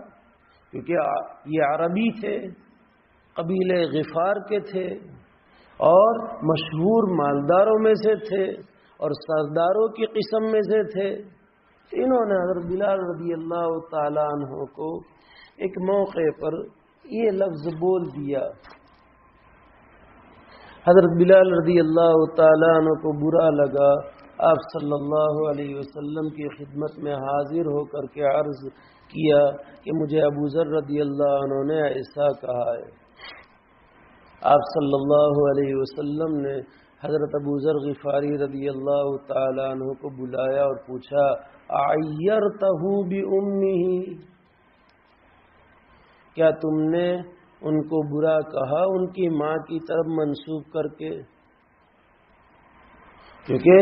کیونکہ یہ عربی تھے، قبیلے غفار کے تھے، اور مشہور مالداروں میں سے تھے، اور سرداروں کی قسم میں سے تھے. انہوں نے حضرت بلال رضی اللہ تعالیٰ عنہ کو ایک موقع پر یہ لفظ بول دیا. حضرت بلال رضی اللہ تعالیٰ عنہ کو برا لگا. آپ صلی اللہ علیہ وسلم کی خدمت میں حاضر ہو کر کے عرض کیا کہ مجھے ابو ذر رضی اللہ عنہ نے ایسا کہا ہے. آپ صلی اللہ علیہ وسلم نے حضرت ابو ذر غفاری رضی اللہ تعالیٰ عنہ کو بلایا اور پوچھا اعیرتہ بأمہ، کیا تم نے ان کو برا کہا ان کی ماں کی طرف منسوب کر کے؟ کیونکہ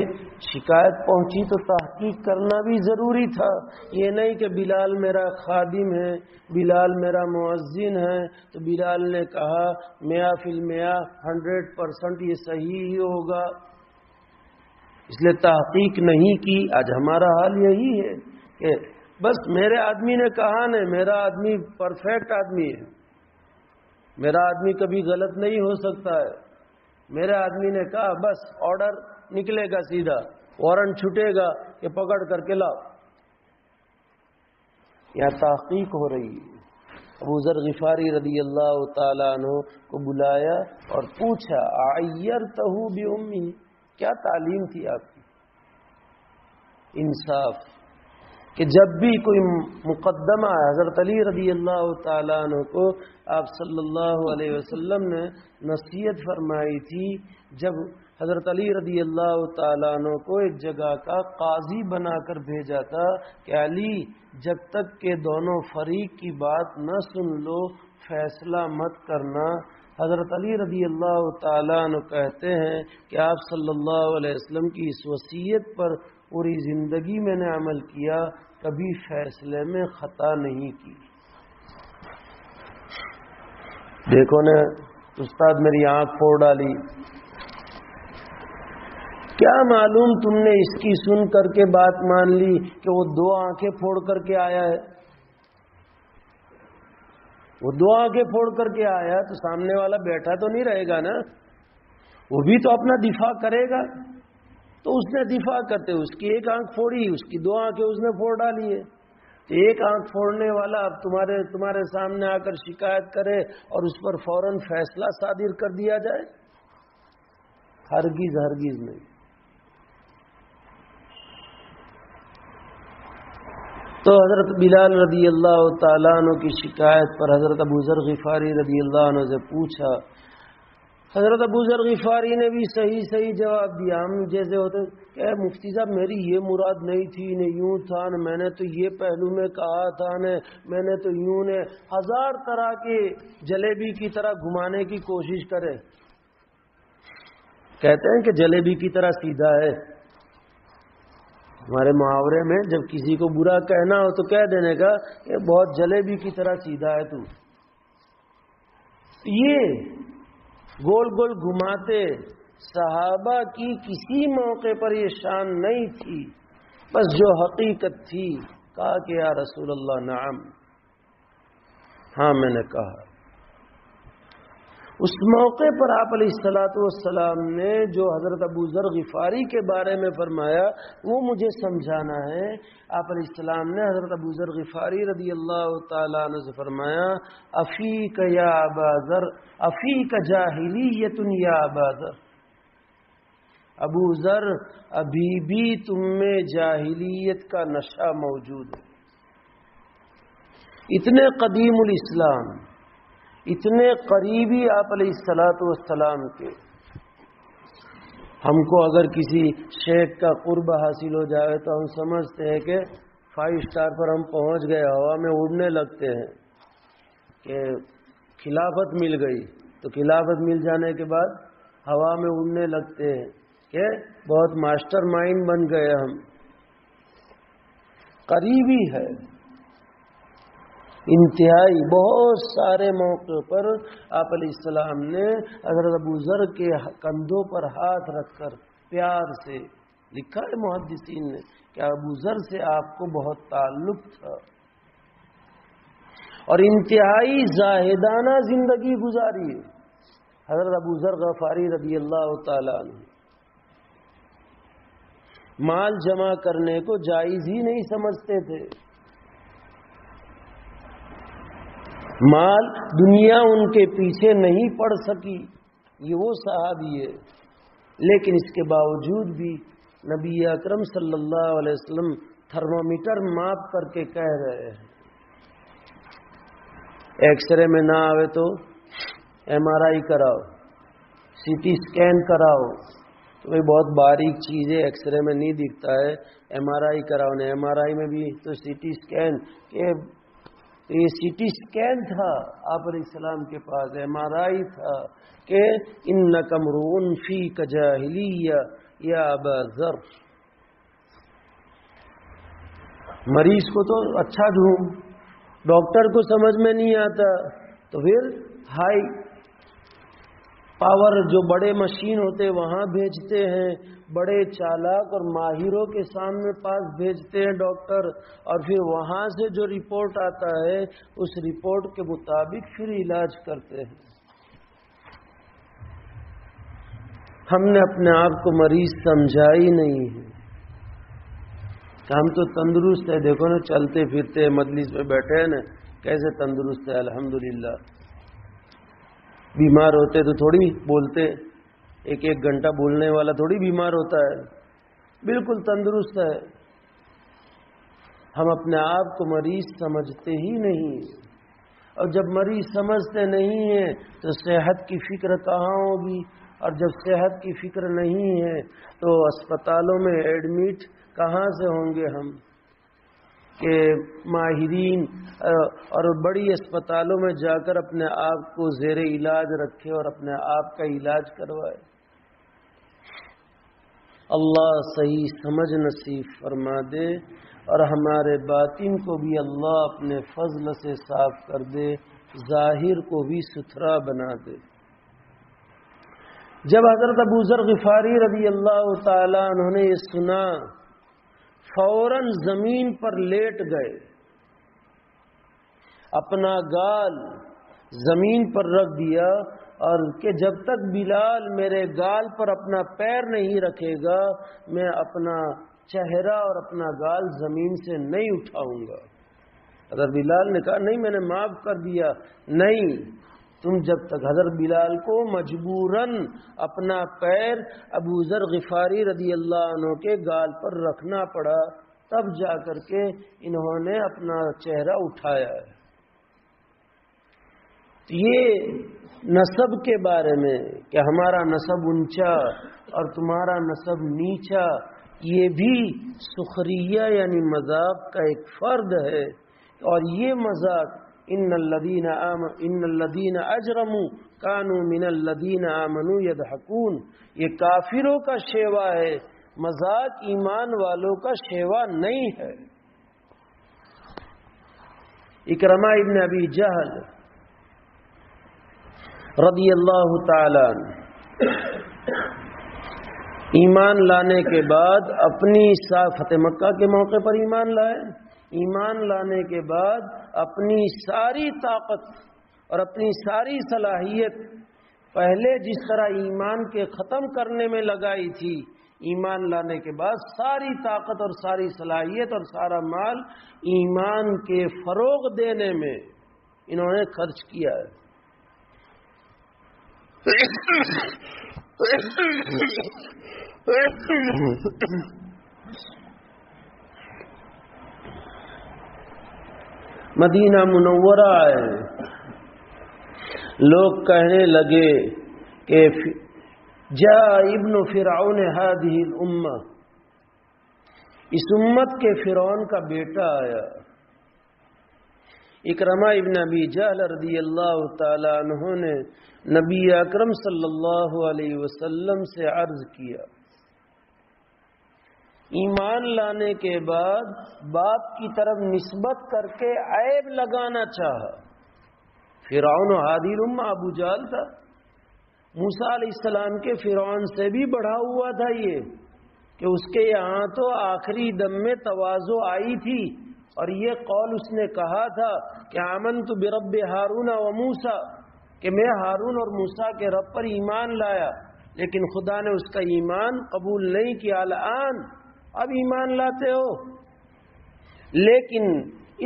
شکایت پہنچی تو تحقیق کرنا بھی ضروری تھا. یہ نہیں کہ بلال میرا خادم ہے، بلال میرا مؤذن ہے تو بلال نے کہا 100% 100% یہ صحیح ہی ہوگا، اس لیے تحقیق نہیں کی. آج ہمارا حال یہی ہے کہ بس میرے آدمی نے کہا نہیں، میرا آدمی پرفیکٹ آدمی ہے، میرا آدمی کبھی غلط نہیں ہو سکتا ہے، میرے آدمی نے کہا بس آرڈر نکلے گا، سیدھا وارنٹ چھٹے گا کہ پکڑ کر کے لاؤ. یہاں تحقیق ہو رہی ہے. ابو ذر غفاری رضی اللہ تعالیٰ عنہ کو بلایا اور پوچھا اعیرتہ بأمہ، کیا تعلیم تھی آپ کی؟ انصاف کہ جب بھی کوئی مقدمہ حضرت علی رضی اللہ تعالیٰ عنہ کو آپ صلی اللہ علیہ وسلم نے نصیحت فرمائی تھی، جب حضرت علی رضی اللہ تعالیٰ عنہ کو ایک جگہ کا قاضی بنا کر بھیجا تھا کہ علی جب تک کہ دونوں فریق کی بات نہ سن لو فیصلہ مت کرنا. حضرت علی رضی اللہ تعالیٰ عنہ کہتے ہیں کہ آپ صلی اللہ علیہ وسلم کی اس وصیت پر پوری زندگی میں نے عمل کیا، کبھی فیصلے میں خطا نہیں کی. دیکھو نا استاد میری آنکھ پھوڑ ڈالی. کیا معلوم تم نے اس کی سن کر کے بات مان لی کہ وہ 2 آنکھیں پھوڑ کر کے آیا ہے. وہ 2 آنکھیں پھوڑ کر کے آیا تو سامنے والا بیٹھا تو نہیں رہے گا نا، وہ بھی تو اپنا دفاع کرے گا. تو اس نے دفاع کرتے اس کی 1 آنکھ پھوڑی، اس کی 2 آنکھیں اس نے پھوڑ ڈالی ہے. تو 1 آنکھ پھوڑنے والا اب تمہارے سامنے آ کر شکایت کرے اور اس پر فوراً فیصلہ صادر کر دیا جائے؟ ہرگز ہرگز نہیں. تو حضرت بلال رضی اللہ تعالیٰ عنہ کی شکایت پر حضرت ابو ذر غفاری رضی اللہ عنہ سے پوچھا. حضرت ابو ذر غفاری نے بھی صحیح جواب دیا. ہم جیسے ہوتے کہ مفتی صاحب میری یہ مراد نہیں تھی، نہ یوں تھا، نہ میں نے تو یہ پہلو میں کہا تھا، نہ میں نے تو یوں نے 1000 طرح کے جلیبی کی طرح گھمانے کی کوشش کرے. کہتے ہیں کہ جلیبی کی طرح سیدھا ہے. ہمارے محاورے میں جب کسی کو برا کہنا ہو تو کہہ دینے کا کہ بہت جلیبی کی طرح سیدھا ہے تو. یہ گول گول گھماتے صحابہ کی کسی موقع پر یہ شان نہیں تھی. بس جو حقیقت تھی کہا کہ یا رسول اللہ نعم، ہاں میں نے کہا۔ اس موقع پر آپ علیہ الصلوۃ والسلام نے جو حضرت ابو ذر غفاری کے بارے میں فرمایا وہ مجھے سمجھانا ہے۔ آپ علیہ السلام نے حضرت ابو ذر غفاری رضی اللہ تعالیٰ عنہ سے فرمایا افیک یا ابا ذر افیک جاہلیت یا ابا ذر، ابو ذر ابھی بھی تم میں جاہلیت کا نشہ موجود ہے۔ اتنے قدیم الاسلام، اتنے قریبی آپ علیہ الصلوۃ والسلام کے، ہم کو اگر کسی شیخ کا قرب حاصل ہو جائے تو ہم سمجھتے ہیں کہ 5 اسٹار پر ہم پہنچ گئے، ہوا میں اڑنے لگتے ہیں کہ خلافت مل گئی، تو خلافت مل جانے کے بعد ہوا میں اڑنے لگتے ہیں کہ بہت ماسٹر مائنڈ بن گئے ہم۔ قریبی ہے، انتہائی بہت سارے موقع پر آپ علیہ السلام نے حضرت ابو ذر کے کندھوں پر ہاتھ رکھ کر پیار سے، لکھا ہے محدثین نے کہ ابو ذر سے آپ کو بہت تعلق تھا، اور انتہائی زاہدانہ زندگی گزاری ہے حضرت ابو ذر غفاری رضی اللہ تعالیٰ عنہ۔ مال جمع کرنے کو جائز ہی نہیں سمجھتے تھے، مال دنیا ان کے پیچھے نہیں پڑ سکی، یہ وہ صحابی ہے، لیکن اس کے باوجود بھی نبی اکرم صلی اللہ علیہ وسلم تھرمامیٹر ماپ کر کے کہہ رہے ہیں ایکس رے میں نہ آوے تو ایم آر آئی کراؤ، سی ٹی اسکین کراؤ، تو بھائی بہت باریک چیز ہے، ایکس رے میں نہیں دکھتا ہے، ایم آر آئی کراؤ، نے ایم آر آئی میں بھی تو سی ٹی اسکین، کہ یہ سی ٹی اسکین تھا آپ علیہ السلام کے پاس، ایم آر آئی تھا کہ انک امرؤ فیک جاہلیہ یا ابا ذر۔ مریض کو تو اچھا ڈھونڈ، ڈاکٹر کو سمجھ میں نہیں آتا تو پھر ہائی پاور جو بڑے مشین ہوتے وہاں بھیجتے ہیں، بڑے چالاک اور ماہروں کے سامنے پاس بھیجتے ہیں ڈاکٹر، اور پھر وہاں سے جو رپورٹ آتا ہے اس رپورٹ کے مطابق پھر علاج کرتے ہیں۔ ہم نے اپنے آپ کو مریض سمجھا ہی نہیں ہے کہ ہم تو تندرست ہیں، دیکھو نا چلتے پھرتے مجلس میں بیٹھے ہیں نا کیسے تندرست ہے الحمدللہ۔ بیمار ہوتے تو تھوڑی بولتے، ایک گھنٹہ بولنے والا تھوڑی بیمار ہوتا ہے، بالکل تندرست ہے۔ ہم اپنے آپ کو مریض سمجھتے ہی نہیں، اور جب مریض سمجھتے نہیں ہیں تو صحت کی فکر کہاں ہوگی، اور جب صحت کی فکر نہیں ہے تو اسپتالوں میں ایڈمٹ کہاں سے ہوں گے ہم کہ ماہرین اور بڑی اسپتالوں میں جا کر اپنے آپ کو زیر علاج رکھے اور اپنے آپ کا علاج کروائے۔ اللہ صحیح سمجھ نصیب فرما دے، اور ہمارے باطن کو بھی اللہ اپنے فضل سے صاف کر دے، ظاہر کو بھی ستھرا بنا دے۔ جب حضرت ابو ذر غفاری رضی اللہ تعالیٰ عنہ نے یہ سنا، فوراً زمین پر لیٹ گئے، اپنا گال زمین پر رکھ دیا، اور کہ جب تک بلال میرے گال پر اپنا پیر نہیں رکھے گا میں اپنا چہرہ اور اپنا گال زمین سے نہیں اٹھاؤں گا۔ حضرت بلال نے کہا نہیں میں نے معاف کر دیا، نہیں تم جب تک، حضرت بلال کو مجبوراً اپنا پیر ابو ذر غفاری رضی اللہ عنہ کے گال پر رکھنا پڑا، تب جا کر کے انہوں نے اپنا چہرہ اٹھایا ہے۔ یہ نسب کے بارے میں کہ ہمارا نسب اونچا اور تمہارا نسب نیچا، یہ بھی سخریہ یعنی مذاق کا ایک فرد ہے، اور یہ مذاق ان الذین اجرموا کانوا من الذین آمنوا یضحکون، یہ کافروں کا شیوا ہے، مذاق ایمان والوں کا شیوا نہیں ہے۔ اکرمہ ابن ابی جہل رضی اللہ تعالی عنہ ایمان لانے کے بعد اپنی فتح مکہ کے موقع پر ایمان لائے، ایمان لانے کے بعد اپنی ساری طاقت اور اپنی ساری صلاحیت پہلے جس طرح ایمان کے ختم کرنے میں لگائی تھی، ایمان لانے کے بعد ساری طاقت اور ساری صلاحیت اور سارا مال ایمان کے فروغ دینے میں انہوں نے خرچ کیا ہے۔ مدینہ منورہ آئے، لوگ کہنے لگے کہ جاء ابن فرعون هذه الامہ، اس امت کے فرعون کا بیٹا آیا۔ اکرمہ ابن ابی جہل رضی اللہ تعالی عنہ نے نبی اکرم صلی اللہ علیہ وسلم سے عرض کیا، ایمان لانے کے بعد باپ کی طرف نسبت کر کے عیب لگانا چاہا۔ فرعون ہادی الامہ ابو جہل تھا، موسیٰ علیہ السلام کے فرعون سے بھی بڑھا ہوا تھا یہ، کہ اس کے یہاں تو آخری دم میں تواضع آئی تھی، اور یہ قول اس نے کہا تھا کہ آمنت برب ہارون و موسیٰ، کہ میں ہارون اور موسیٰ کے رب پر ایمان لایا، لیکن خدا نے اس کا ایمان قبول نہیں کیا۔ الآن اب ایمان لاتے ہو؟ لیکن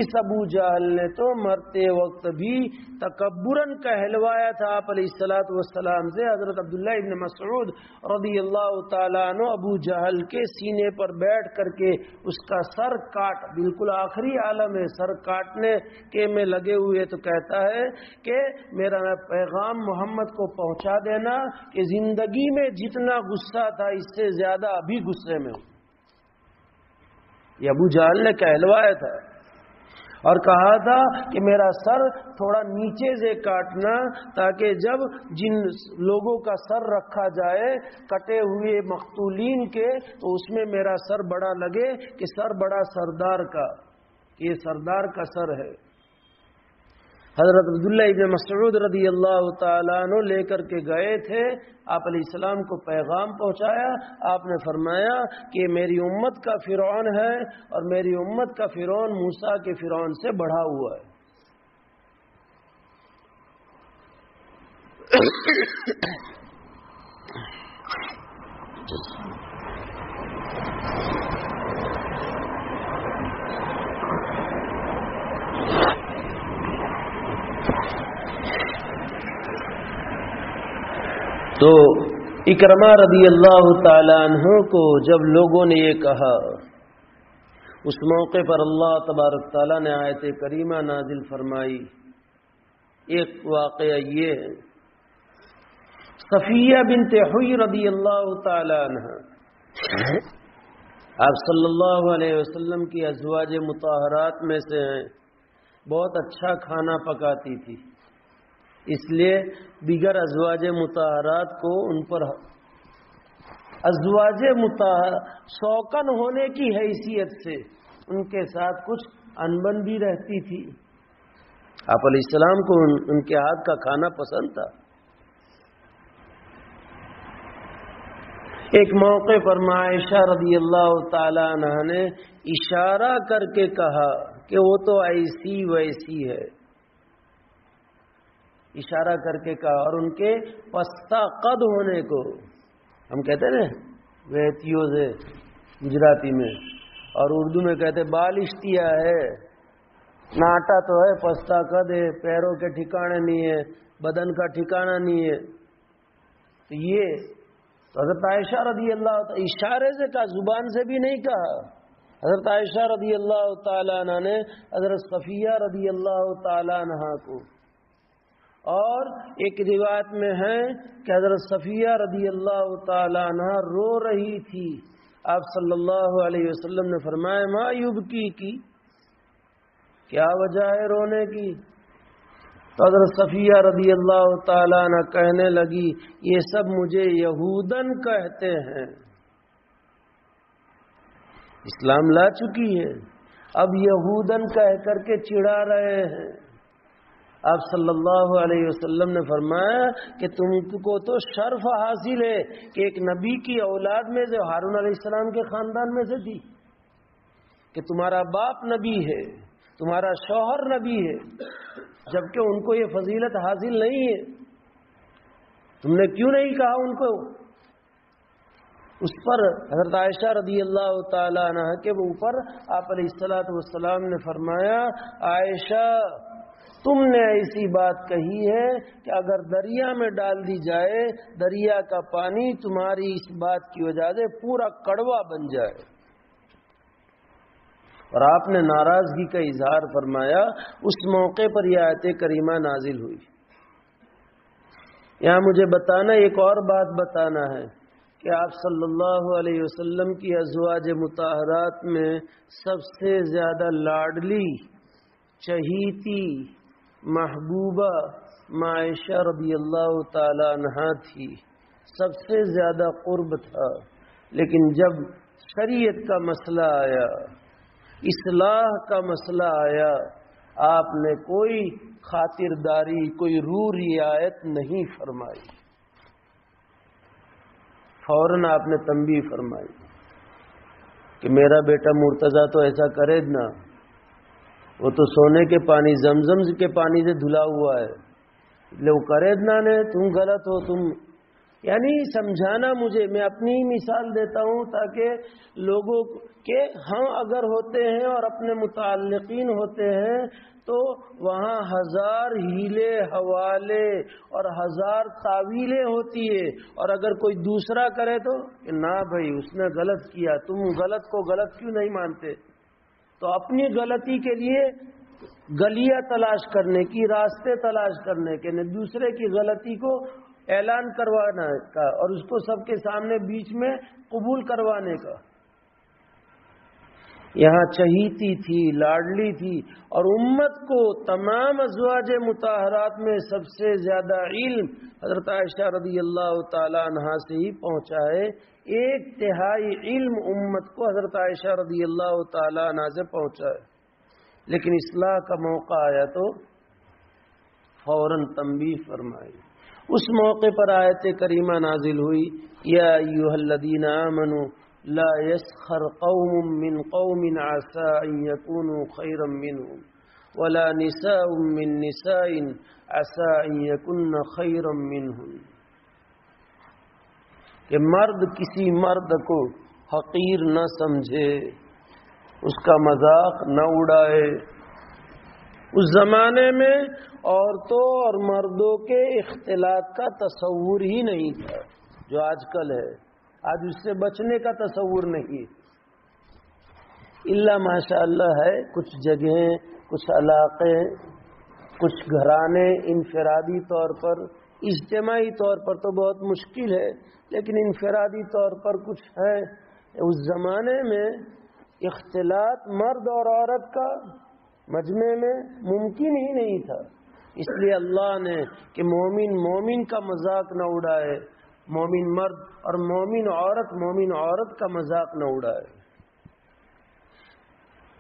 اس ابو جہل نے تو مرتے وقت بھی تکبراً کہلوایا تھا آپ علیہ الصلوۃ والسلام سے۔ حضرت عبداللہ ابن مسعود رضی اللہ تعالیٰ عنہ ابو جہل کے سینے پر بیٹھ کر کے اس کا سر کاٹ، بالکل آخری عالم ہے، سر کاٹنے کے میں لگے ہوئے، تو کہتا ہے کہ میرا پیغام محمد کو پہنچا دینا کہ زندگی میں جتنا غصہ تھا اس سے زیادہ ابھی غصے میں ہوں۔ یہ ابو جہل نے کہلوایا تھا اور کہا تھا کہ میرا سر تھوڑا نیچے سے کاٹنا، تاکہ جب جن لوگوں کا سر رکھا جائے کٹے ہوئے مقتولین کے، تو اس میں میرا سر بڑا لگے کہ سر بڑا سردار کا، کہ یہ سردار کا سر ہے۔ حضرت عبداللہ ابن مسعود رضی اللہ تعالیٰ عنہ لے کر کے گئے تھے، آپ علیہ السلام کو پیغام پہنچایا۔ آپ نے فرمایا کہ میری امت کا فرعون ہے، اور میری امت کا فرعون موسیٰ کے فرعون سے بڑھا ہوا ہے۔ تو اکرمہ رضی اللہ تعالیٰ عنہ کو جب لوگوں نے یہ کہا، اس موقع پر اللہ تبارک تعالیٰ نے آیت کریمہ نازل فرمائی۔ ایک واقعہ یہ ہے، صفیہ بنت حوی رضی اللہ تعالیٰ عنہ آپ صلی اللہ علیہ وسلم کی ازواج مطہرات میں سے ہیں، بہت اچھا کھانا پکاتی تھی، اس لیے دیگر ازواج مطہرات کو ان پر ازواج مطہر شوقن ہونے کی حیثیت سے ان کے ساتھ کچھ انبن بھی رہتی تھی۔ آپ علیہ السلام کو ان کے ہاتھ کا کھانا پسند تھا۔ ایک موقع پر عائشہ رضی اللہ تعالی عنہ نے اشارہ کر کے کہا کہ وہ تو ایسی ویسی ہے، اشارہ کر کے کہا، اور ان کے پستہ قد ہونے کو ہم کہتے ہیں نا ویتیوں سے گجراتی میں، اور اردو میں کہتے بالشتیا ہے، ناٹا تو ہے، پستہ قد ہے، پیروں کے ٹھکانے نہیں ہے، بدن کا ٹھکانہ نہیں ہے۔ تو یہ تو حضرت عائشہ رضی اللہ تعالی اشارے سے کہا، زبان سے بھی نہیں کہا۔ حضرت عائشہ رضی اللہ تعالیٰ عنہ نے حضرت صفیہ رضی اللہ تعالیٰ عنہ کو، اور ایک روایت میں ہے کہ حضرت صفیہ رضی اللہ تعالیٰ عنہ رو رہی تھی، آپ صلی اللہ علیہ وسلم نے فرمایا ما یبکی کی، کیا وجہ ہے رونے کی؟ تو حضرت صفیہ رضی اللہ تعالیٰ عنہ کہنے لگی، یہ سب مجھے یہودن کہتے ہیں، اسلام لا چکی ہے، اب یہودن کہہ کر کے چڑھا رہے ہیں۔ آپ صلی اللہ علیہ وسلم نے فرمایا کہ تم کو تو شرف حاصل ہے کہ ایک نبی کی اولاد میں سے، ہارون علیہ السلام کے خاندان میں سے تھی، کہ تمہارا باپ نبی ہے، تمہارا شوہر نبی ہے، جبکہ ان کو یہ فضیلت حاصل نہیں ہے، تم نے کیوں نہیں کہا ان کو؟ اس پر حضرت عائشہ رضی اللہ تعالی عنہ کے اوپر آپ علیہ الصلوۃ والسلام نے فرمایا، عائشہ تم نے ایسی بات کہی ہے کہ اگر دریا میں ڈال دی جائے، دریا کا پانی تمہاری اس بات کی وجہ سے پورا کڑوا بن جائے۔ اور آپ نے ناراضگی کا اظہار فرمایا۔ اس موقع پر یہ آیت کریمہ نازل ہوئی۔ یہاں مجھے بتانا، ایک اور بات بتانا ہے کہ آپ صلی اللہ علیہ وسلم کی ازواج مطہرات میں سب سے زیادہ لاڈلی، چہیتی، محبوبہ عائشہ رضی اللہ تعالی عنہا تھی، سب سے زیادہ قرب تھا۔ لیکن جب شریعت کا مسئلہ آیا، اصلاح کا مسئلہ آیا، آپ نے کوئی خاطرداری، کوئی رعایت نہیں فرمائی، فوراً آپ نے تنبیہ فرمائی کہ میرا بیٹا مرتضیٰ تو ایسا کرے نا، وہ تو سونے کے پانی، زمزم کے پانی سے دھلا ہوا ہے، اس لیے وہ کرے نا نے، تم غلط ہو، تم یعنی سمجھانا مجھے، میں اپنی ہی مثال دیتا ہوں تاکہ لوگوں کے ہم اگر ہوتے ہیں اور اپنے متعلقین ہوتے ہیں تو وہاں ہزار ہیلے حوالے اور ہزار تعویلیں ہوتی ہے، اور اگر کوئی دوسرا کرے تو کہ نہ بھائی اس نے غلط کیا، تم غلط کو غلط کیوں نہیں مانتے؟ تو اپنی غلطی کے لیے گلیاں تلاش کرنے کی، راستے تلاش کرنے کے، دوسرے کی غلطی کو اعلان کروانا کا اور اس کو سب کے سامنے بیچ میں قبول کروانے کا۔ یہاں چہیتی تھی، لاڈلی تھی، اور امت کو تمام ازواج مطہرات میں سب سے زیادہ علم حضرت عائشہ رضی اللہ تعالی عنہا سے ہی پہنچا ہے۔ 1/3 علم امت کو حضرت عائشہ رضی اللہ تعالی عنہا سے پہنچا ہے، لیکن اصلاح کا موقع آیا تو فوراً تنبیہ فرمائی۔ اس موقع پر آیت کریمہ نازل ہوئی، یا ایھا الذین آمنوا لا يسخر قوم من قوم عسى ان يكونوا خيرا منهم ولا نساء من نساء عسى ان يكن خيرا منهم، کہ مرد کسی مرد کو حقیر نہ سمجھے، اس کا مذاق نہ اڑائے۔ اس زمانے میں عورتوں اور مردوں کے اختلاط کا تصور ہی نہیں تھا جو آج کل ہے، آج اس سے بچنے کا تصور نہیں، الا ماشاء اللہ ہے کچھ جگہیں، کچھ علاقے، کچھ گھرانے انفرادی طور پر، اجتماعی طور پر تو بہت مشکل ہے، لیکن انفرادی طور پر کچھ ہے۔ اس زمانے میں اختلاط مرد اور عورت کا مجمع میں ممکن ہی نہیں تھا، اس لیے اللہ نے کہ مومن کا مذاق نہ اڑائے، مومن مرد اور مومن عورت کا مذاق نہ اڑائے،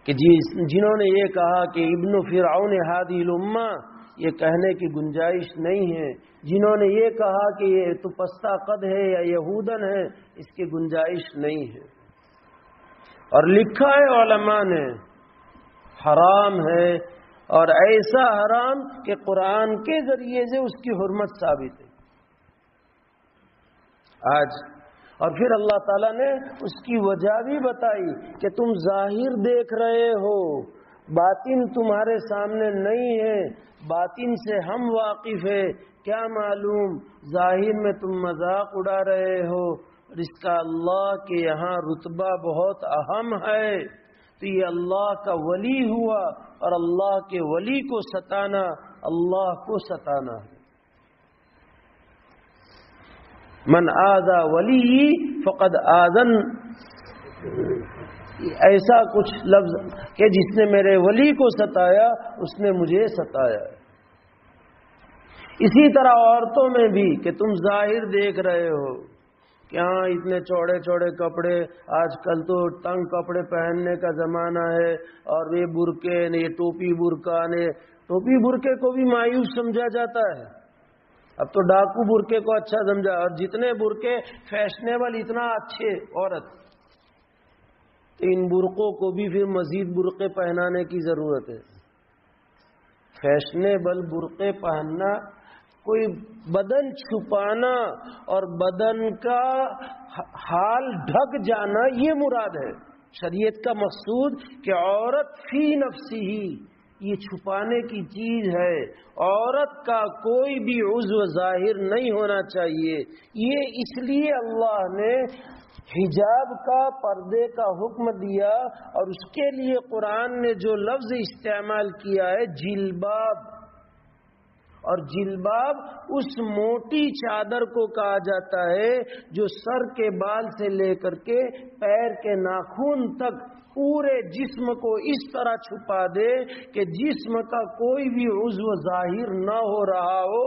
کہ جنہوں نے یہ کہا کہ ابن فرعون ہادی الامہ، یہ کہنے کی گنجائش نہیں ہے، جنہوں نے یہ کہا کہ یہ تو پستہ قد ہے یا یہودن ہے، اس کی گنجائش نہیں ہے۔ اور لکھا ہے علماء نے حرام ہے، اور ایسا حرام کہ قرآن کے ذریعے سے اس کی حرمت ثابت ہے آج۔ اور پھر اللہ تعالیٰ نے اس کی وجہ بھی بتائی کہ تم ظاہر دیکھ رہے ہو، باطن تمہارے سامنے نہیں ہے، باطن سے ہم واقف ہے، کیا معلوم ظاہر میں تم مذاق اڑا رہے ہو، اور اس کا اللہ کے یہاں رتبہ بہت اہم ہے۔ تو یہ اللہ کا ولی ہوا، اور اللہ کے ولی کو ستانا اللہ کو ستانا ہے۔ من آذا ولی فقد آذن، ایسا کچھ لفظ کہ جس نے میرے ولی کو ستایا اس نے مجھے ستایا۔ اسی طرح عورتوں میں بھی کہ تم ظاہر دیکھ رہے ہو کہ ہاں اتنے چوڑے چوڑے کپڑے، آج کل تو تنگ کپڑے پہننے کا زمانہ ہے، اور یہ برقعے نے، یہ ٹوپی برقع نے، ٹوپی برقعے کو بھی مایوس سمجھا جاتا ہے، اب تو ڈاکو برقعے کو اچھا سمجھا، اور جتنے برقعے فیشنیبل اتنا اچھے عورت، تو ان برقعوں کو بھی پھر مزید برقعے پہنانے کی ضرورت ہے۔ فیشنیبل برقعے پہننا، کوئی بدن چھپانا اور بدن کا حال ڈھک جانا، یہ مراد ہے۔ شریعت کا مقصود کہ عورت فی نفسی ہی، یہ چھپانے کی چیز ہے، عورت کا کوئی بھی عضو ظاہر نہیں ہونا چاہیے۔ یہ اس لیے اللہ نے حجاب کا، پردے کا حکم دیا، اور اس کے لیے قرآن نے جو لفظ استعمال کیا ہے جلباب، اور جلباب اس موٹی چادر کو کہا جاتا ہے جو سر کے بال سے لے کر کے پیر کے ناخن تک پورے جسم کو اس طرح چھپا دے کہ جسم کا کوئی بھی عضو ظاہر نہ ہو رہا ہو،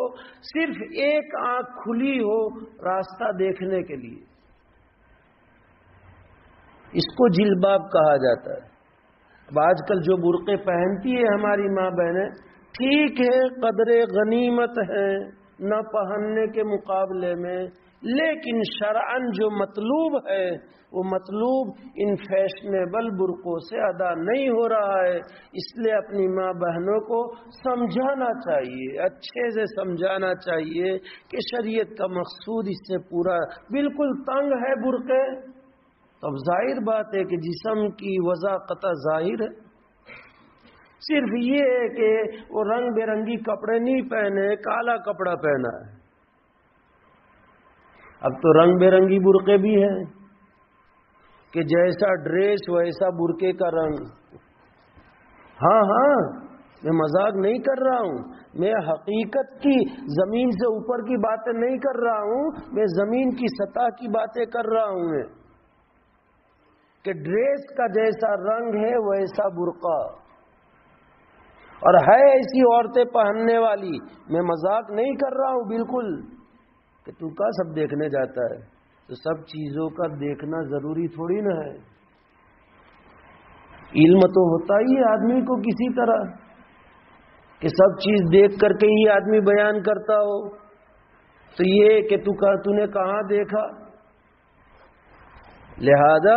صرف ایک آنکھ کھلی ہو راستہ دیکھنے کے لیے، اس کو جلباب کہا جاتا ہے۔ اب آج کل جو برقعے پہنتی ہے ہماری ماں بہنیں، ٹھیک ہے قدر غنیمت ہے نہ پہننے کے مقابلے میں، لیکن شرعاً جو مطلوب ہے وہ مطلوب ان فیشنیبل برقعوں سے ادا نہیں ہو رہا ہے۔ اس لیے اپنی ماں بہنوں کو سمجھانا چاہیے، اچھے سے سمجھانا چاہیے کہ شریعت کا مقصود اس سے پورا، بالکل تنگ ہے برقعے، اب ظاہر بات ہے کہ جسم کی وضاحت ظاہر ہے۔ صرف یہ ہے کہ وہ رنگ برنگی کپڑے نہیں پہنے، کالا کپڑا پہنا ہے۔ اب تو رنگ برنگی برقعے بھی ہیں کہ جیسا ڈریس ویسا برقعے کا رنگ۔ ہاں میں مذاق نہیں کر رہا ہوں، میں حقیقت کی زمین سے اوپر کی باتیں نہیں کر رہا ہوں، میں زمین کی سطح کی باتیں کر رہا ہوں میں، کہ ڈریس کا جیسا رنگ ہے ویسا برقع، اور ہے ایسی عورتیں پہننے والی، میں مذاق نہیں کر رہا ہوں بالکل، کہ تو کا سب دیکھنے جاتا ہے، تو سب چیزوں کا دیکھنا ضروری تھوڑی نہ ہے۔ علم تو ہوتا ہی آدمی کو کسی طرح کہ سب چیز دیکھ کر کے ہی آدمی بیان کرتا ہو، تو یہ کہ تو نے کہاں دیکھا، لہذا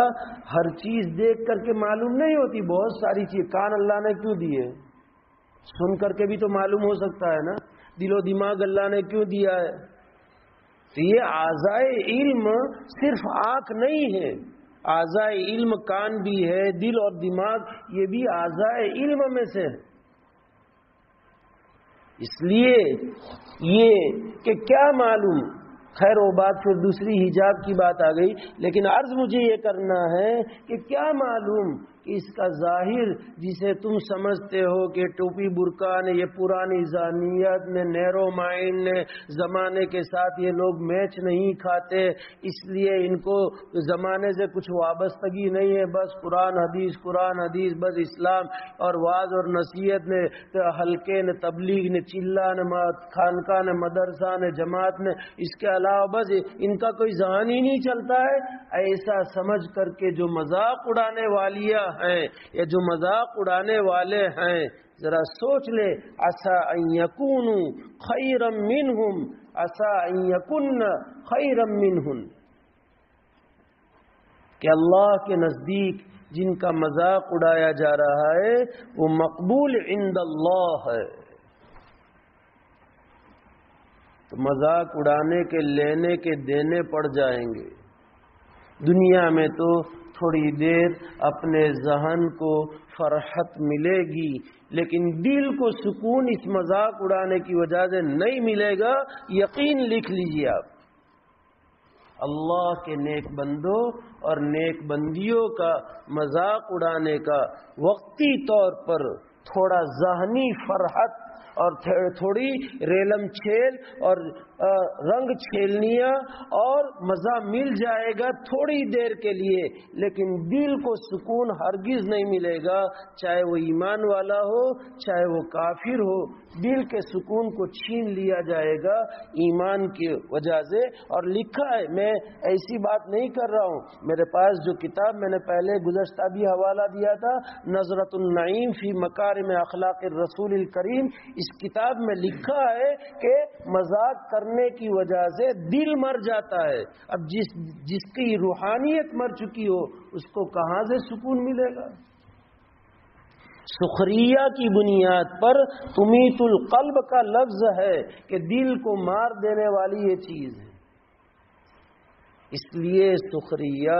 ہر چیز دیکھ کر کے معلوم نہیں ہوتی۔ بہت ساری چیز کان اللہ نے کیوں دیے، سن کر کے بھی تو معلوم ہو سکتا ہے نا، دل و دماغ اللہ نے کیوں دیا ہے، تو یہ اعضائے علم صرف آنکھ نہیں ہے، اعضائے علم کان بھی ہے، دل اور دماغ یہ بھی اعضائے علم میں سے ہے۔ اس لیے یہ کہ کیا معلوم، خیر وہ بات پھر دوسری حجاب کی بات آ گئی، لیکن عرض مجھے یہ کرنا ہے کہ کیا معلوم کہ اس کا ظاہر جسے تم سمجھتے ہو کہ ٹوپی برقع نے، یہ پرانی ذہنیت نے، نیرو مائنڈ نے، زمانے کے ساتھ یہ لوگ میچ نہیں کھاتے، اس لیے ان کو زمانے سے کچھ وابستگی نہیں ہے، بس قرآن حدیث، بس اسلام اور وعظ اور نصیحت نے، حلقے نے، تبلیغ نے، چلہ نے، خانقاہ نے، مدرسہ نے، جماعت نے، اس کے علاوہ بس ان کا کوئی ذہن ہی نہیں چلتا ہے، ایسا سمجھ کر کے جو مذاق اڑانے والیاں ہیں یا جو مذاق اڑانے والے ہیں، ذرا سوچ لے، عسى ان يكونوا خيرا منهم، عسى ان يكن خيرا منهم، کہ اللہ کے نزدیک جن کا مذاق اڑایا جا رہا ہے وہ مقبول عند اللہ ہے۔ تو مذاق اڑانے کے لینے کے دینے پڑ جائیں گے۔ دنیا میں تو تھوڑی دیر اپنے ذہن کو فرحت ملے گی، لیکن دل کو سکون اس مذاق اڑانے کی وجہ سے نہیں ملے گا، یقین لکھ لیجیے آپ۔ اللہ کے نیک بندوں اور نیک بندیوں کا مذاق اڑانے کا وقتی طور پر تھوڑا ذہنی فرحت اور تھوڑی ریلم چھیل اور رنگ چھیلنیاں اور مزہ مل جائے گا تھوڑی دیر کے لیے، لیکن دل کو سکون ہرگز نہیں ملے گا، چاہے وہ ایمان والا ہو چاہے وہ کافر ہو، دل کے سکون کو چھین لیا جائے گا ایمان کی وجہ سے۔ اور لکھا ہے، میں ایسی بات نہیں کر رہا ہوں، میرے پاس جو کتاب میں نے پہلے گزشتہ بھی حوالہ دیا تھا، نظرۃ النعیم فی مکارم اخلاق الرسول الکریم، اس کتاب میں لکھا ہے کہ مذاق کرنے کی وجہ سے دل مر جاتا ہے۔ اب جس کی روحانیت مر چکی ہو اس کو کہاں سے سکون ملے گا؟ سخریہ کی بنیاد پر تمیت القلب کا لفظ ہے کہ دل کو مار دینے والی یہ چیز ہے، اس لیے سخریہ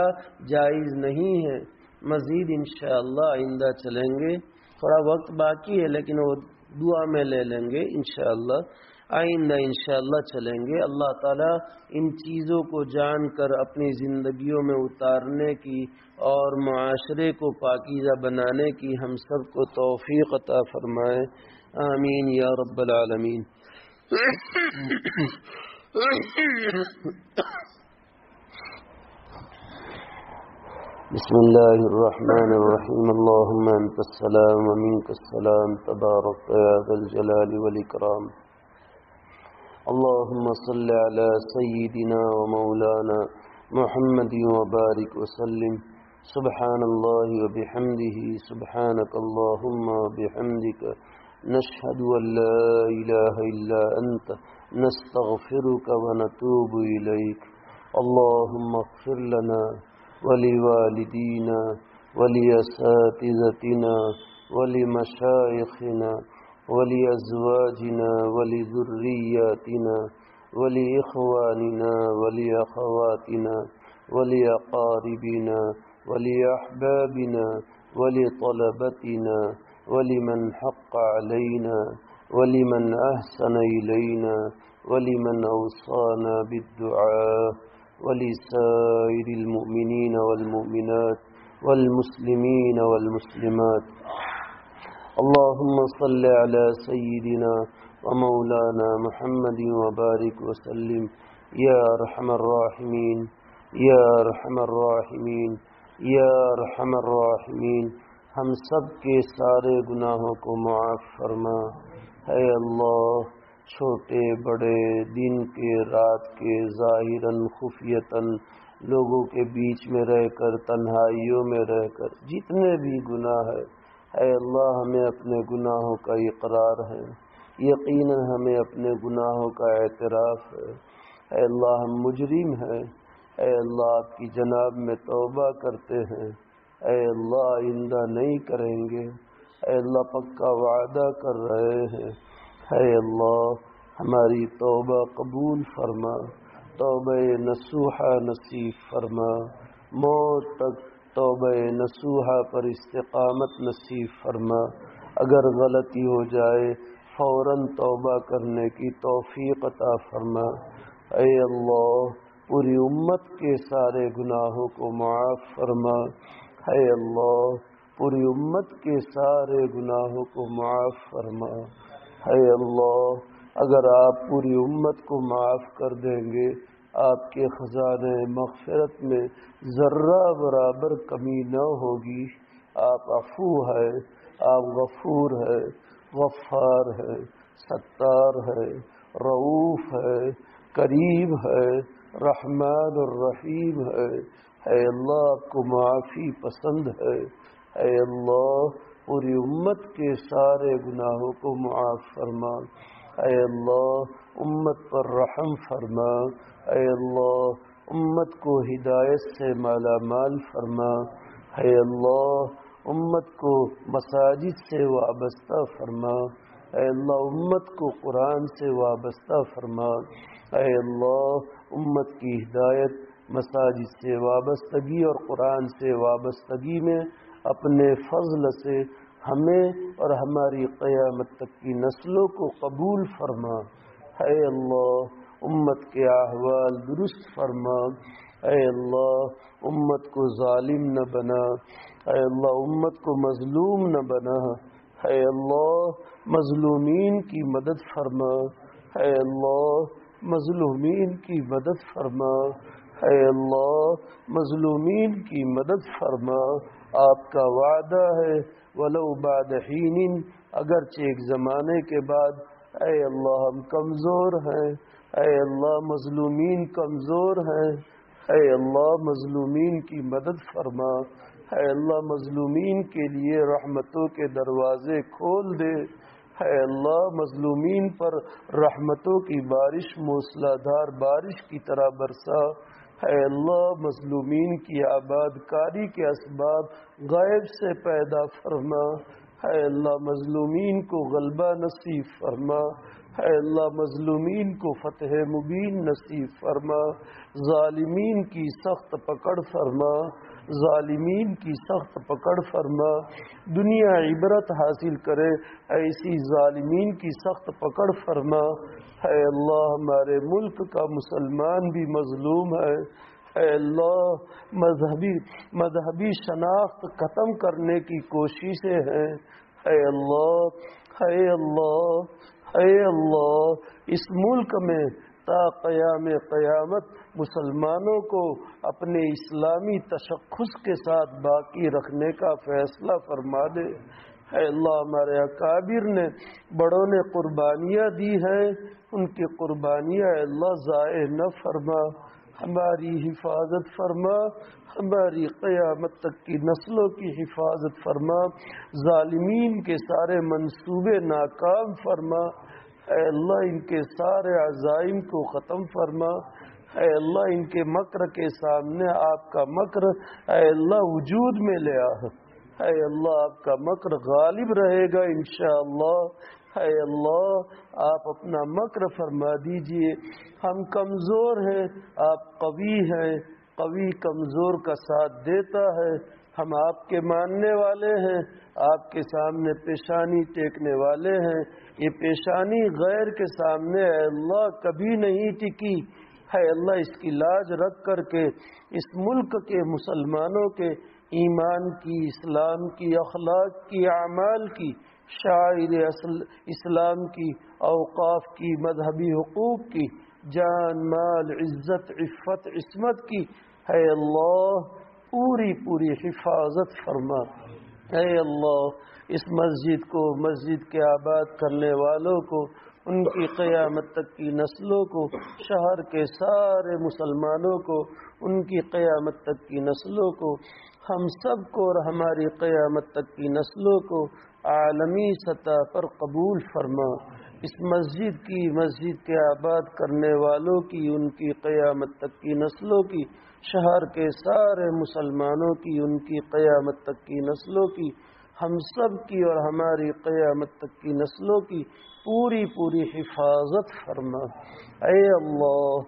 جائز نہیں ہے۔ مزید انشاءاللہ آئندہ چلیں گے، تھوڑا وقت باقی ہے لیکن وہ دعا میں لے لیں گے انشاءاللہ، آئندہ انشاءاللہ چلیں گے۔ اللہ تعالیٰ ان چیزوں کو جان کر اپنی زندگیوں میں اتارنے کی اور معاشرے کو پاکیزہ بنانے کی ہم سب کو توفیق عطا فرمائے، آمین یا رب العالمین۔ بسم اللہ الرحمن الرحیم، اللہم انت السلام ومنک السلام تبارک یا ذا الجلال والاکرام۔ اللہم صل علی سیدنا ومولانا محمد وبارک وسلم۔ سبحان اللہ وبحمدہ، سبحانک اللہم وبحمدک، نشہد ان لا الہ الا انت، نستغفرک ونتوب الیک۔ اللہم اغفر لنا ولوالدینا ولاساتذتنا ولمشائخنا ولازواجنا ولذریاتنا ولاخواننا ولاخواتنا ولاقاربنا ولاحبابنا ولطلبتنا ولمن حق علينا ولمن احسن الينا ولمن اوصانا بالدعاء ولسائر المؤمنين والمؤمنات والمسلمين والمسلمات۔ اللهم صل على سيدنا ومولانا محمد وبارك وسلم يا ارحم الراحمين يا ارحم الراحمين يا ارحم الراحمين۔ ہم سب کے سارے گناہوں کو معاف فرما اے اللہ، چھوٹے بڑے، دن کے رات کے، ظاہراً خفیتاً، لوگوں کے بیچ میں رہ کر، تنہائیوں میں رہ کر، جتنے بھی گناہ ہے اے اللہ ہمیں اپنے گناہوں کا اقرار ہے، یقیناً ہمیں اپنے گناہوں کا اعتراف ہے۔ اے اللہ ہم مجرم ہیں، اے اللہ آپ کی جناب میں توبہ کرتے ہیں، اے اللہ آئندہ نہیں کریں گے، اے اللہ پکا وعدہ کر رہے ہیں۔ اے اللہ ہماری توبہ قبول فرما، توبہ نصوحہ نصیب فرما، موت تک توبہ نصوحہ پر استقامت نصیب فرما۔ اگر غلطی ہو جائے فوراً توبہ کرنے کی توفیق عطا فرما۔ اے اللہ پوری امت کے سارے گناہوں کو معاف فرما۔ اے اللہ پوری امت کے سارے گناہوں کو معاف فرما۔ اے اللہ اگر آپ پوری امت کو معاف کر دیں گے، آپ کے خزانے مغفرت میں ذرہ برابر کمی نہ ہوگی۔ آپ عفو ہے، آپ غفور ہے، غفار ہے، ستار ہے، رؤوف ہے، کریم ہے، رحمان الرحیم ہے۔ اے اللہ آپ کو معافی پسند ہے۔ اے اللہ پوری امت کے سارے گناہوں کو معاف فرما۔ اے اللہ امت پر رحم فرما۔ اے اللہ امت کو ہدایت سے مالا مال فرما۔ اے اللہ امت کو مساجد سے وابستہ فرما۔ اے اللہ امت کو قرآن سے وابستہ فرما۔ اے اللہ امت کی ہدایت، مساجد سے وابستگی اور قرآن سے وابستگی میں اپنے فضل سے ہمیں اور ہماری قیامت تک کی نسلوں کو قبول فرما۔ اے اللہ امت کے احوال درست فرما۔ اے اللہ امت کو ظالم نہ بنا۔ اے اللہ امت کو مظلوم نہ بنا۔ اے اللہ مظلومین کی مدد فرما۔ اے اللہ مظلومین کی مدد فرما۔ اے اللہ مظلومین کی مدد فرما۔ آپ کا وعدہ ہے ولو بعد حین، اگرچہ ایک زمانے کے بعد، اے اللہ ہم کمزور ہیں، اے اللہ مظلومین کمزور ہیں، اے اللہ مظلومین کی مدد فرما۔ اے اللہ مظلومین کے لیے رحمتوں کے دروازے کھول دے۔ اے اللہ مظلومین پر رحمتوں کی بارش موسلا دھار بارش کی طرح برسا۔ اے اللہ مظلومین کی آباد کاری کے اسباب غیب سے پیدا فرما۔ اے اللہ مظلومین کو غلبہ نصیب فرما، اے اللہ مظلومین کو فتح مبین نصیب فرما، ظالمین کی سخت پکڑ فرما، ظالمین کی سخت پکڑ فرما، دنیا عبرت حاصل کرے ایسی ظالمین کی سخت پکڑ فرما۔ اے اللہ ہمارے ملک کا مسلمان بھی مظلوم ہے، اے اللہ مذہبی شناخت ختم کرنے کی کوششیں ہیں، اے اللہ اے اللہ اے اللہ اس ملک میں تا قیام قیامت مسلمانوں کو اپنے اسلامی تشخص کے ساتھ باقی رکھنے کا فیصلہ فرما دے۔ اے اللہ ہمارے اکابر نے بڑوں نے قربانیاں دی ہیں، ان کی قربانیاں اے اللہ ضائع نہ فرما، ہماری حفاظت فرما، ہماری قیامت تک کی نسلوں کی حفاظت فرما، ظالمین کے سارے منصوبے ناکام فرما، اے اللہ ان کے سارے عزائم کو ختم فرما، اے اللہ ان کے مکر کے سامنے آپ کا مکر اے اللہ وجود میں لے آ، اے اللہ آپ کا مکر غالب رہے گا انشاءاللہ، اے اللہ آپ اپنا مکر فرما دیجئے، ہم کمزور ہیں آپ قوی ہیں، قوی کمزور کا ساتھ دیتا ہے، ہم آپ کے ماننے والے ہیں، آپ کے سامنے پیشانی ٹیکنے والے ہیں، یہ پیشانی غیر کے سامنے اے اللہ کبھی نہیں ٹکی، اے اللہ اس کی لاج رکھ کر کے اس ملک کے مسلمانوں کے ایمان کی، اسلام کی، اخلاق کی، اعمال کی، شاعر اسلام کی، اوقاف کی، مذہبی حقوق کی، جان مال عزت عفت عصمت کی اے اللہ پوری حفاظت فرما۔ اے اللہ اس مسجد کو، مسجد کے آباد کرنے والوں کو، ان کی قیامت تک کی نسلوں کو، شہر کے سارے مسلمانوں کو، ان کی قیامت تک کی نسلوں کو، ہم سب کو اور ہماری قیامت تک کی نسلوں کو عالمی سطح پر قبول فرما۔ اس مسجد کی، مسجد کے آباد کرنے والوں کی، ان کی قیامت تک کی نسلوں کی، شہر کے سارے مسلمانوں کی، ان کی قیامت تک کی نسلوں کی، ہم سب کی اور ہماری قیامت تک کی نسلوں کی پوری حفاظت فرما۔ اے اللہ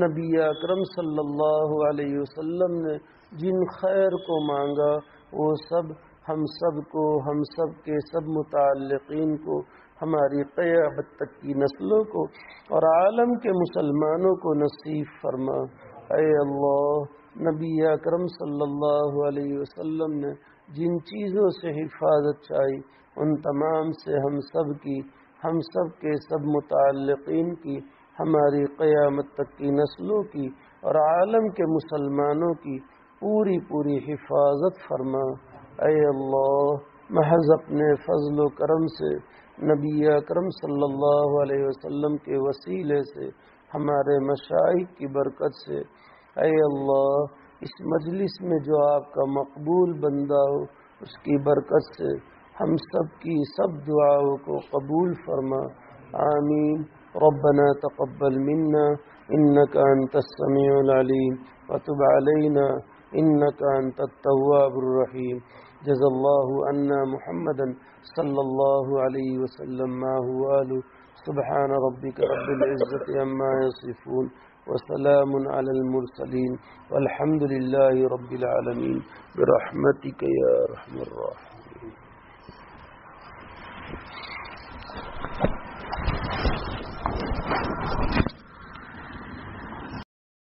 نبی اکرم صلی اللہ علیہ وسلم نے جن خیر کو مانگا وہ سب ہم سب کو، ہم سب کے سب متعلقین کو، ہماری قیامت تک کی نسلوں کو اور عالم کے مسلمانوں کو نصیب فرما۔ اے اللہ نبی اکرم صلی اللہ علیہ وسلم نے جن چیزوں سے حفاظت چاہی ان تمام سے ہم سب کی، ہم سب کے سب متعلقین کی، ہماری قیامت تک کی نسلوں کی اور عالم کے مسلمانوں کی پوری حفاظت فرما۔ اے اللہ محض اپنے فضل و کرم سے، نبی اکرم صلی اللہ علیہ وسلم کے وسیلے سے، ہمارے مشائخ کی برکت سے، اے اللہ اس مجلس میں جو آپ کا مقبول بندہ ہو اس کی برکت سے ہم سب کی سب دعاؤں کو قبول فرما، آمین۔ ربنا تقبل منا انك انت السميع العليم وتب علينا انك انت التواب الرحيم۔ جزا الله عنا محمدا صلى الله عليه وسلم ما هو آله۔ سبحان ربك رب العزة عما يصفون وسلام على المرسلين والحمد لله رب العالمين برحمتك يا ارحم الراحمين۔